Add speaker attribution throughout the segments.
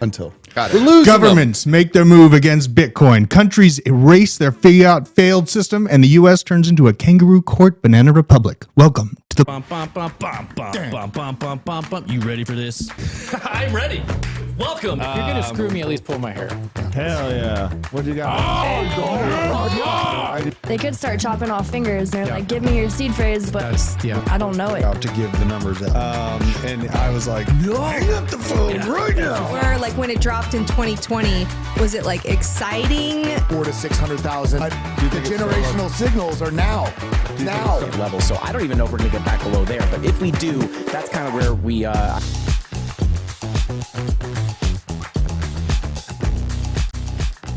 Speaker 1: Until
Speaker 2: governments make their move against Bitcoin, countries erase their fiat failed system, and the U.S. turns into a kangaroo court banana republic. Welcome to the
Speaker 3: Bum, bum, bum, bum, bum, bum, bum, bum, bum, bum. You ready for this? I'm ready. Welcome.
Speaker 4: If you're gonna screw me, at least pull my hair.
Speaker 1: hell yeah. What you got?
Speaker 5: They could start chopping off fingers. They're like, give me your seed phrase, but I don't know it.
Speaker 1: Out to give the numbers out. And I was like, no, hang up the phone right now.
Speaker 6: Or like when it dropped in 2020, was it like exciting?
Speaker 7: 400,000 to 600,000. The generational signals are now
Speaker 4: Level. So I don't even know if we're gonna get back below there. But if we do, that's kind of where we.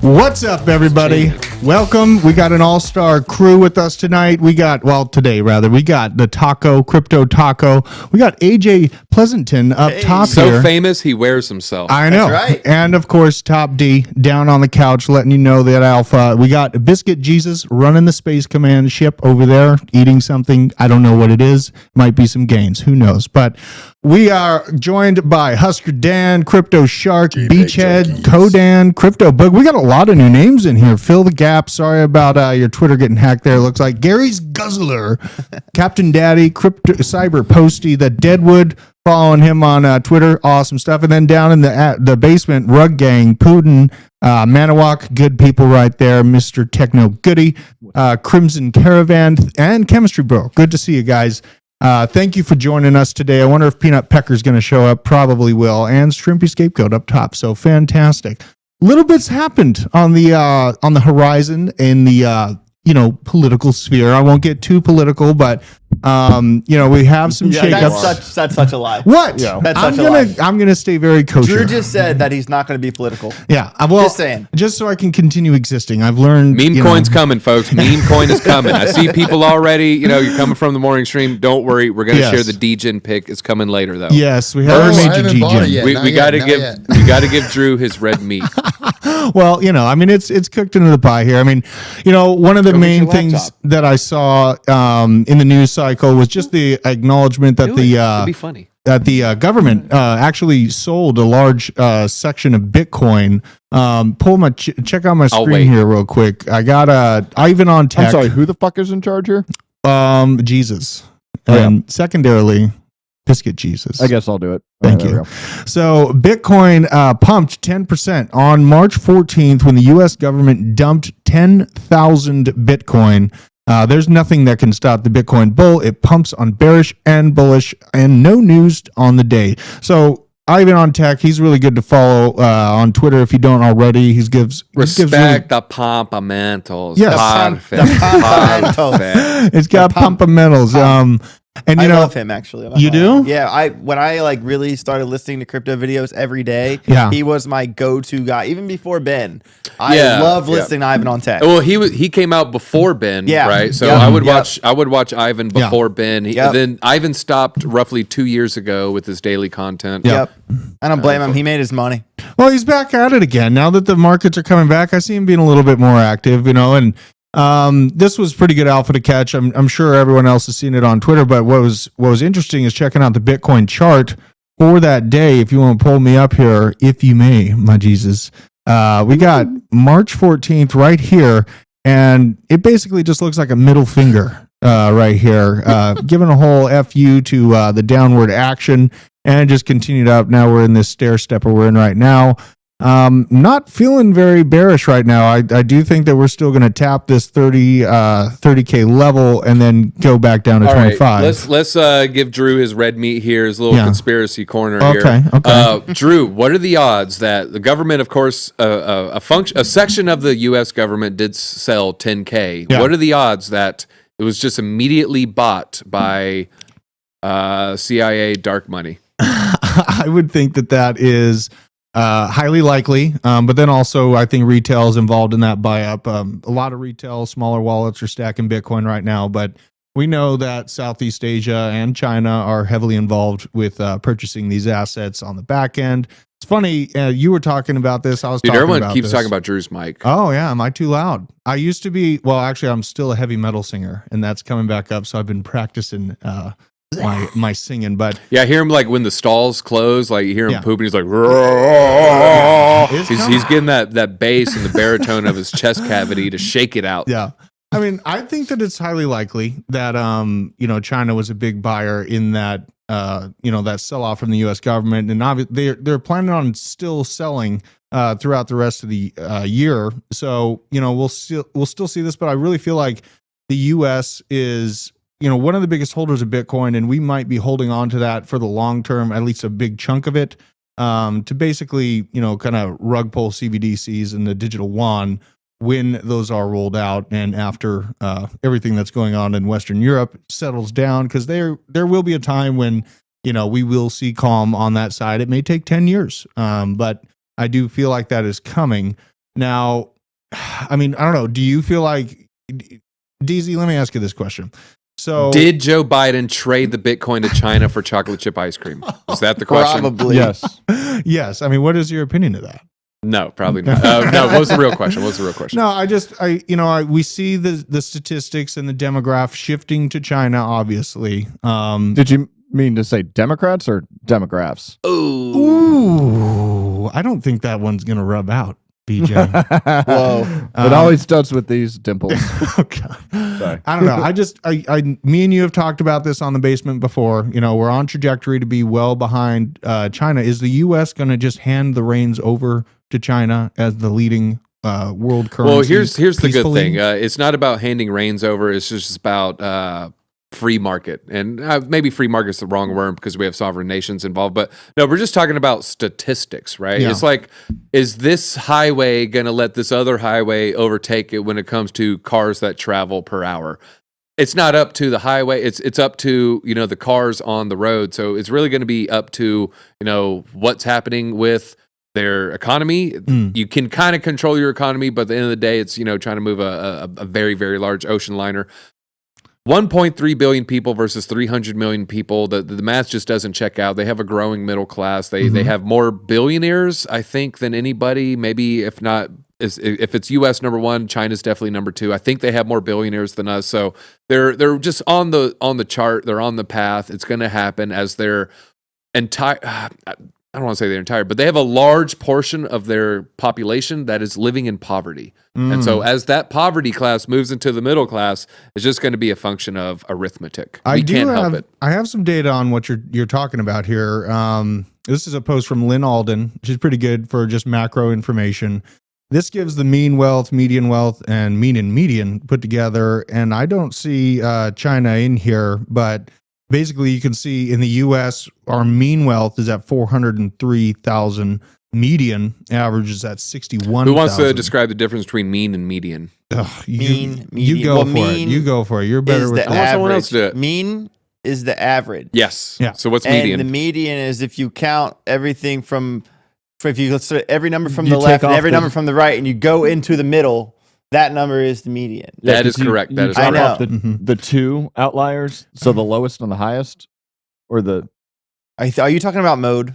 Speaker 2: What's up, everybody? Welcome. We got an all-star crew with us tonight. We got the Taco, Crypto Taco. We got AJ Pleasanton up top here.
Speaker 8: So famous, he wears himself.
Speaker 2: I know.
Speaker 7: That's right.
Speaker 2: And of course, Top D down on the couch, letting you know that Alpha. We got Biscuit Jesus running the Space Command ship over there, eating something. I don't know what it is. Might be some gains. Who knows? But we are joined by Husker Dan, Crypto Shark, Beachhead, Kodan, Crypto Bug. We got a lot of new names in here. Fill the gap. Sorry about your Twitter getting hacked there. It looks like Gary's Guzzler, Captain Daddy, Crypto Cyber Posty, the Deadwood. Following him on Twitter, awesome stuff. And then down in the basement, Rug Gang, Putin, Manawak, good people right there, Mr. Techno Goody, Crimson Caravan, and Chemistry Bro. Good to see you guys. Thank you for joining us today. I wonder if Peanut Pecker's going to show up. Probably will. And Shrimpy Scapegoat up top. So fantastic. Little bits happened on the horizon in the political sphere. I won't get too political, but we have some shakeups.
Speaker 7: That's such a lie.
Speaker 2: What?
Speaker 7: Yeah. That's such a lie.
Speaker 2: I'm gonna stay very kosher.
Speaker 7: Drew just said that he's not going to be political.
Speaker 2: Yeah, well,
Speaker 7: Just saying.
Speaker 2: just so I can continue existing. I've learned
Speaker 8: Meme coin's coming, folks. Meme coin is coming. I see people already. You're coming from the morning stream. Don't worry. We're going to share the Degen pick. Is coming later, though.
Speaker 2: Yes, we have a major Degen.
Speaker 8: We got to give Drew his red meat.
Speaker 2: Well, it's cooked into the pie here. One of the main things that I saw in the news cycle was just the acknowledgement that
Speaker 8: It'd be funny.
Speaker 2: that the government actually sold a large section of Bitcoin. Check out my screen here real quick. I got Ivan on Tech.
Speaker 1: I'm sorry, who the fuck is in charge here?
Speaker 2: Jesus. And secondarily, Biscuit Jesus.
Speaker 9: I guess I'll do it.
Speaker 2: Thank
Speaker 9: There we
Speaker 2: you.
Speaker 9: go.
Speaker 2: So Bitcoin pumped 10% on March 14th when the U.S. government dumped 10,000 Bitcoin. There's nothing that can stop the Bitcoin bull. It pumps on bearish and bullish, and no news on the day. So Ivan on Tech, he's really good to follow on Twitter if you don't already. He gives
Speaker 8: Respect the pumpamentals.
Speaker 2: Yes.
Speaker 8: Perfect.
Speaker 2: It's got pumpamentals. And
Speaker 10: I love him actually.
Speaker 2: You do?
Speaker 10: Yeah. When I like really started listening to crypto videos every day,
Speaker 2: Yeah.
Speaker 10: he was my go-to guy, even before Ben. I love listening to Ivan on Tech.
Speaker 8: Well, he came out before Ben, right? So I would watch Ivan before Ben. Then Ivan stopped roughly 2 years ago with his daily content.
Speaker 10: Yep. I don't blame him. He made his money.
Speaker 2: Well, he's back at it again. Now that the markets are coming back, I see him being a little bit more active, and this was pretty good alpha to catch. I'm sure everyone else has seen it on Twitter, but what was interesting is checking out the Bitcoin chart for that day. If you want to pull me up here, if you may, my Jesus. We got March 14th right here, and it basically just looks like a middle finger right here, giving a whole FU to the downward action, and just continued up. Now we're in this stair stepper we're in right now. Not feeling very bearish right now. I do think that we're still going to tap this 30K level and then go back down to 25.
Speaker 8: Right, let's give Drew his red meat here, his little conspiracy corner here.
Speaker 2: Okay.
Speaker 8: Drew, what are the odds that the government, of course, a section of the U.S. government did sell 10K.
Speaker 2: Yeah.
Speaker 8: What are the odds that it was just immediately bought by CIA dark money?
Speaker 2: I would think that is highly likely, but then also I think retail is involved in that buy up. A lot of retail, smaller wallets are stacking Bitcoin right now, but we know that Southeast Asia and China are heavily involved with purchasing these assets on the back end. It's funny, you were talking about this. I was talking
Speaker 8: everyone
Speaker 2: about
Speaker 8: keeps
Speaker 2: this.
Speaker 8: talking about Drew's mic.
Speaker 2: Oh yeah, am I too loud? I used to be. Well, actually, I'm still a heavy metal singer, and that's coming back up. So I've been practicing my singing, but
Speaker 8: yeah, I hear him like when the stalls close, like you hear him pooping. He's like, he's getting that bass and the baritone of his chest cavity to shake it out.
Speaker 2: Yeah, I mean, I think that it's highly likely that China was a big buyer in that that sell off from the U.S. government, and they're planning on still selling throughout the rest of the year. So we'll still see this, but I really feel like the U.S. is one of the biggest holders of Bitcoin, and we might be holding on to that for the long term, at least a big chunk of it, to basically, kind of rug pull CBDCs and the digital yuan when those are rolled out, and after everything that's going on in Western Europe settles down, because there will be a time when we will see calm on that side. It may take 10 years, but I do feel like that is coming. Now, I mean, I don't know. Do you feel like, DZ, let me ask you this question. So,
Speaker 8: did Joe Biden trade the Bitcoin to China for chocolate chip ice cream? Is that the question?
Speaker 10: Probably.
Speaker 9: Yes.
Speaker 2: Yes. I mean, what is your opinion of that?
Speaker 8: No, probably not. No, what was the real question?
Speaker 2: No, we see the statistics and the demograph shifting to China, obviously.
Speaker 9: Did you mean to say Democrats or demographics?
Speaker 2: Ooh, I don't think that one's going to rub out. BJ.
Speaker 9: Whoa. It always does with these dimples.
Speaker 2: Okay. Sorry. I don't know. Me and you have talked about this on the basement before. We're on trajectory to be well behind China. Is the U.S. going to just hand the reins over to China as the leading world currency?
Speaker 8: Well, here's the good thing. It's not about handing reins over. It's just about free market, and maybe free market's the wrong word because we have sovereign nations involved, but no, we're just talking about statistics, right? It's like, is this highway going to let this other highway overtake it when it comes to cars that travel per hour? It's not up to the highway. It's up to, the cars on the road. So it's really going to be up to, what's happening with their economy. You can kind of control your economy, but at the end of the day, it's, trying to move a very, very large ocean liner. 1.3 billion people versus 300 million people. The math just doesn't check out. They have a growing middle class. They have more billionaires, I think, than anybody. Maybe if not, if it's U.S. number one, China's definitely number two. I think they have more billionaires than us. So they're just on the chart. They're on the path. It's going to happen as their entire. I don't want to say the entire, but they have a large portion of their population that is living in poverty. And so as that poverty class moves into the middle class, it's just going to be a function of arithmetic. We can't help it.
Speaker 2: I have some data on what you're talking about here. This is a post from Lynn Alden, which is pretty good for just macro information. This gives the mean wealth, median wealth, and mean and median put together. And I don't see China in here, but basically you can see in the U.S., our mean wealth is at 403,000. Median average is at 61,000.
Speaker 8: Who wants to describe the difference between mean and median?
Speaker 10: Median.
Speaker 2: You go for it. You go for it. You're better with
Speaker 10: that.
Speaker 8: I want someone else to do it.
Speaker 10: Mean is the average.
Speaker 8: Yes.
Speaker 2: Yeah.
Speaker 8: So what's median?
Speaker 10: And the median is if you count everything if you let's say every number from the left and every number from the right, and you go into the middle, that number is the median.
Speaker 8: That is correct. That is
Speaker 10: I
Speaker 8: correct.
Speaker 10: know.
Speaker 9: The two outliers, so the lowest and the highest, or the...
Speaker 10: Are you talking about mode?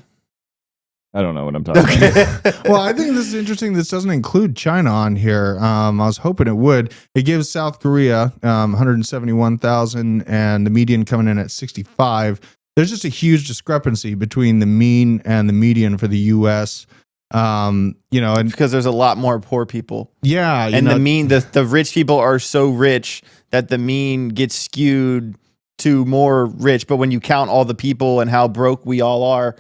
Speaker 9: I don't know what I'm talking about.
Speaker 2: Well, I think this is interesting. This doesn't include China on here. I was hoping it would. It gives South Korea 171,000 and the median coming in at 65. There's just a huge discrepancy between the mean and the median for the U.S. And
Speaker 10: because there's a lot more poor people.
Speaker 2: Yeah,
Speaker 10: and the mean, the rich people are so rich that the mean gets skewed to more rich. But when you count all the people and how broke we all are,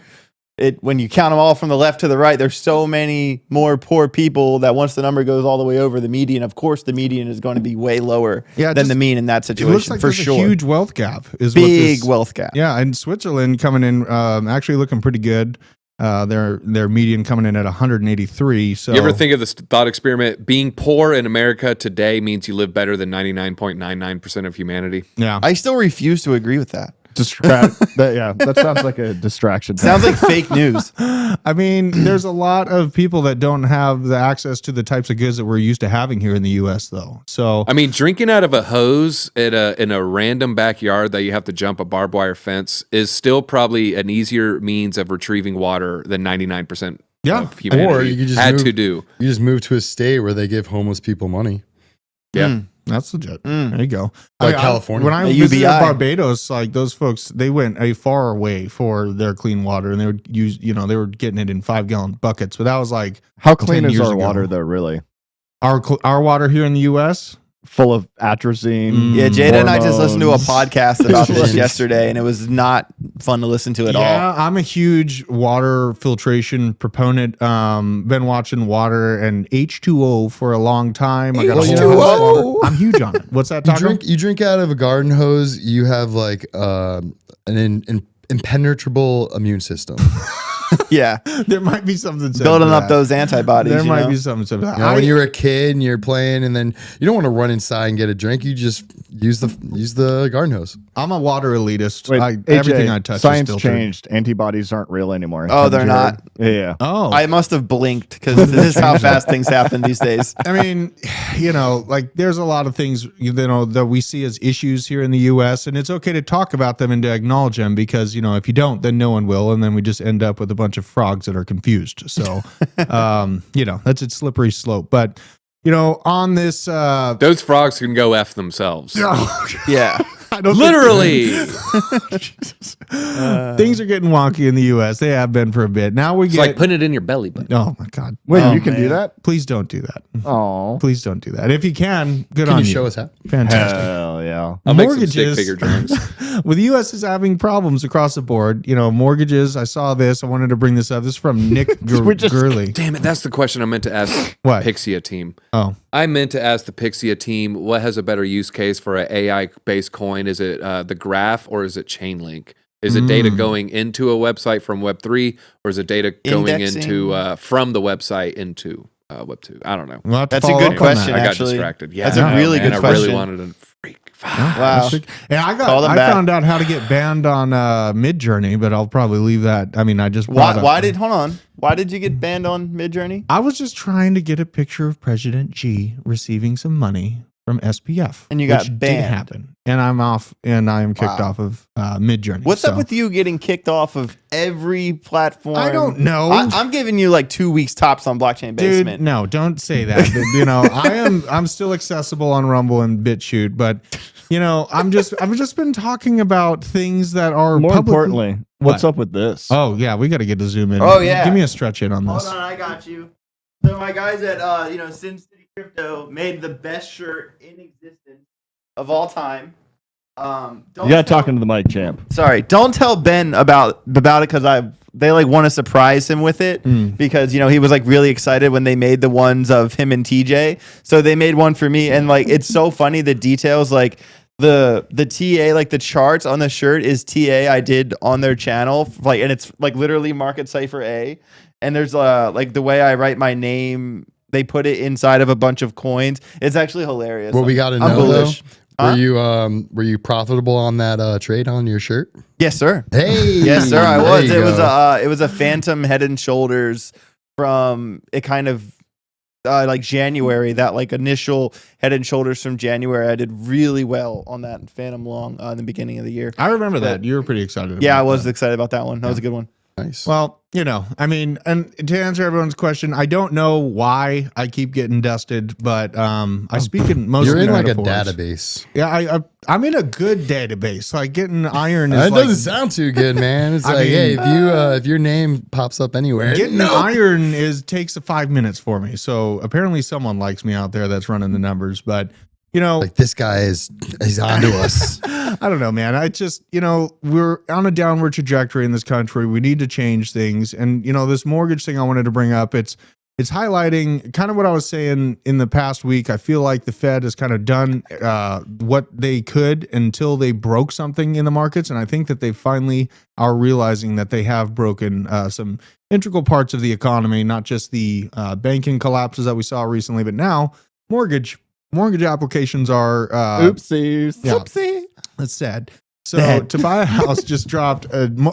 Speaker 10: when you count them all from the left to the right, there's so many more poor people that once the number goes all the way over the median, of course, the median is going to be way lower than the mean in that situation.
Speaker 2: It looks like
Speaker 10: for
Speaker 2: there's
Speaker 10: sure.
Speaker 2: a huge wealth gap.
Speaker 10: Big wealth gap.
Speaker 2: Yeah, and Switzerland coming in actually looking pretty good. Their median coming in at 183. So
Speaker 8: you ever think of this thought experiment? Being poor in America today means you live better than 99.99% of humanity.
Speaker 2: Yeah,
Speaker 10: I still refuse to agree with that.
Speaker 9: That sounds like a distraction.
Speaker 10: Sounds like fake news.
Speaker 2: I mean, there's a lot of people that don't have the access to the types of goods that we're used to having here in the U.S. though. So
Speaker 8: I mean, drinking out of a hose in a random backyard that you have to jump a barbed wire fence is still probably an easier means of retrieving water than 99% of humanity
Speaker 1: or you could just
Speaker 8: do.
Speaker 1: You just move to a state where they give homeless people money.
Speaker 8: Yeah.
Speaker 2: That's legit. There you go.
Speaker 1: Like California.
Speaker 2: When I visited Barbados, like those folks, they went a far way for their clean water, and they would use, they were getting it in 5-gallon buckets. But that was like,
Speaker 9: how clean is our water though? Really,
Speaker 2: our water here in the U.S.
Speaker 9: full of atrazine.
Speaker 10: Yeah, Jada and I just listened to a podcast about this yesterday, and it was not fun to listen to at all.
Speaker 2: Yeah, I'm a huge water filtration proponent. Been watching water and H2O for a long time. I got
Speaker 10: H2O.
Speaker 2: I'm huge on it. What's that?
Speaker 1: You drink out of a garden hose. You have like an impenetrable immune system.
Speaker 10: Yeah,
Speaker 2: there might be something
Speaker 10: building up those antibodies.
Speaker 2: There might be something to that.
Speaker 1: When you're a kid and you're playing, and then you don't want to run inside and get a drink. You just use the garden hose.
Speaker 2: I'm a water elitist.
Speaker 9: Wait,
Speaker 2: everything I touch.
Speaker 9: Science
Speaker 2: is
Speaker 9: changed. Antibodies aren't real anymore.
Speaker 10: Oh, they're not.
Speaker 9: Yeah.
Speaker 2: Oh,
Speaker 10: I must have blinked because this is how fast things happen these days.
Speaker 2: I mean, like there's a lot of things that we see as issues here in the U.S. and it's okay to talk about them and to acknowledge them because if you don't, then no one will, and then we just end up with a bunch of frogs that are confused. So, that's a slippery slope. But on this,
Speaker 8: those frogs can go F themselves.
Speaker 10: Yeah.
Speaker 8: Literally.
Speaker 2: Things are getting wonky in the U.S. They have been for a bit. Now
Speaker 8: it's like putting it in your belly button.
Speaker 2: Oh my God!
Speaker 9: Wait, you can do that?
Speaker 2: Please don't do that.
Speaker 9: Oh,
Speaker 2: please don't do that. If you can, good
Speaker 1: on
Speaker 2: you.
Speaker 1: Can you show us how?
Speaker 2: Fantastic.
Speaker 9: Hell yeah!
Speaker 8: I'll make some stick figure drawings.
Speaker 2: Well, the U.S. is having problems across the board. Mortgages. I saw this. I wanted to bring this up. This is from Nick Gurley.
Speaker 8: Damn it! That's the question I meant to ask.
Speaker 2: What?
Speaker 8: Pixia team.
Speaker 2: Oh,
Speaker 8: I meant to ask the Pixia team what has a better use case for an AI-based coin. Is it the graph or is it Chainlink? Is it data going into a website from Web3 or is it data going into from the website into Web2? I don't know.
Speaker 2: We'll
Speaker 10: that's a good question.
Speaker 8: I got distracted. Yeah,
Speaker 10: that's a really good question.
Speaker 8: I really wanted to freak.
Speaker 10: Wow.
Speaker 2: And I found out how to get banned on Midjourney, but I'll probably leave that. I mean, I just
Speaker 10: why did you get banned on Midjourney?
Speaker 2: I was just trying to get a picture of President Xi receiving some money from SPF,
Speaker 10: and you got
Speaker 2: which
Speaker 10: banned.
Speaker 2: Did happen, and I'm off, and I am kicked off of Midjourney.
Speaker 10: What's up with you getting kicked off of every platform?
Speaker 2: I don't know.
Speaker 10: I'm giving you like 2 weeks tops on Blockchain Basement.
Speaker 2: Dude, no, don't say that. I'm still accessible on Rumble and BitChute, but I've just been talking about things that are
Speaker 9: More
Speaker 2: publicly-
Speaker 9: importantly, what's up with this?
Speaker 2: Oh yeah, we got to get to zoom in.
Speaker 10: Oh, yeah.
Speaker 2: Give me a stretch in on this.
Speaker 10: Hold on, I got you. So my guys at Sin City Crypto made the best shirt in existence of all time.
Speaker 9: You gotta talk into the mic, champ.
Speaker 10: Sorry, don't tell Ben about it because they like want to surprise him with it because he was like really excited when they made the ones of him and TJ. So they made one for me, and like it's so funny the details like. The TA, like the charts on the shirt is TA I did on their channel, like, and it's like literally market cipher A, and there's like the way I write my name, they put it inside of a bunch of coins. It's actually hilarious.
Speaker 1: What we got to
Speaker 10: I'm
Speaker 1: know
Speaker 10: bullish.
Speaker 1: though, were you profitable on that trade on your shirt?
Speaker 10: Yes, sir.
Speaker 1: Hey,
Speaker 10: Yes, sir. I
Speaker 1: there
Speaker 10: was.
Speaker 1: you go.
Speaker 10: It was a Phantom Head and Shoulders from it kind of. Like January, that like initial Head and Shoulders from January, I did really well on that Phantom Long in the beginning of the year.
Speaker 2: I remember that. You were pretty excited.
Speaker 10: Yeah,
Speaker 2: about
Speaker 10: I was
Speaker 2: that.
Speaker 10: excited about that one. That was a good one.
Speaker 1: Nice.
Speaker 2: Well, I mean, and to answer everyone's question, I don't know why I keep getting dusted, but I speak in most.
Speaker 1: You're in like a
Speaker 2: metaphors.
Speaker 1: database.
Speaker 2: Yeah, I'm in a good database. Like getting iron is
Speaker 1: That
Speaker 2: like,
Speaker 1: doesn't sound too good, man. It's
Speaker 2: I
Speaker 1: like,
Speaker 2: mean,
Speaker 1: hey, if your name pops up anywhere,
Speaker 2: getting iron takes 5 minutes for me. So apparently someone likes me out there that's running the numbers, but
Speaker 1: like this guy he's onto us.
Speaker 2: I don't know, man. I just, we're on a downward trajectory in this country. We need to change things. And, this mortgage thing I wanted to bring up, it's highlighting kind of what I was saying in the past week. I feel like the Fed has kind of done what they could until they broke something in the markets. And I think that they finally are realizing that they have broken some integral parts of the economy, not just the banking collapses that we saw recently, but now mortgage applications are
Speaker 9: Oopsies.
Speaker 2: yeah.
Speaker 10: Oopsie.
Speaker 2: That's sad. So to buy a house just dropped.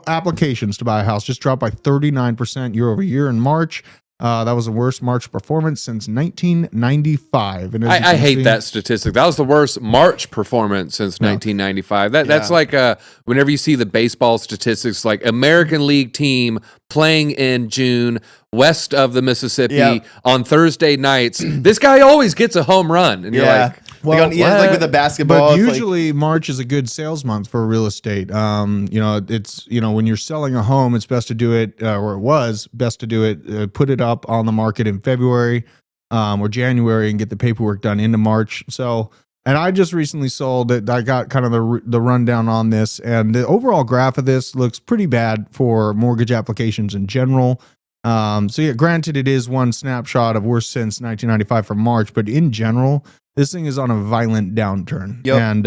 Speaker 2: Applications to buy a house just dropped by 39% year over year in March. That was the worst March performance since 1995. And
Speaker 8: I hate that statistic. That was the worst March performance since 1995. That's like whenever you see the baseball statistics, like American League team playing in June west of the Mississippi on Thursday nights. This guy always gets a home run, and you're like,
Speaker 10: well, like with the basketball.
Speaker 2: But usually March is a good sales month for real estate. It's when you're selling a home, it's best to do it, or it was best to do it, put it up on the market in February or January and get the paperwork done into March. So, and I just recently sold it. I got kind of the rundown on this, and the overall graph of this looks pretty bad for mortgage applications in general. So yeah, granted, it is one snapshot of worst since 1995 for March, but in general, this thing is on a violent downturn.
Speaker 10: Yep.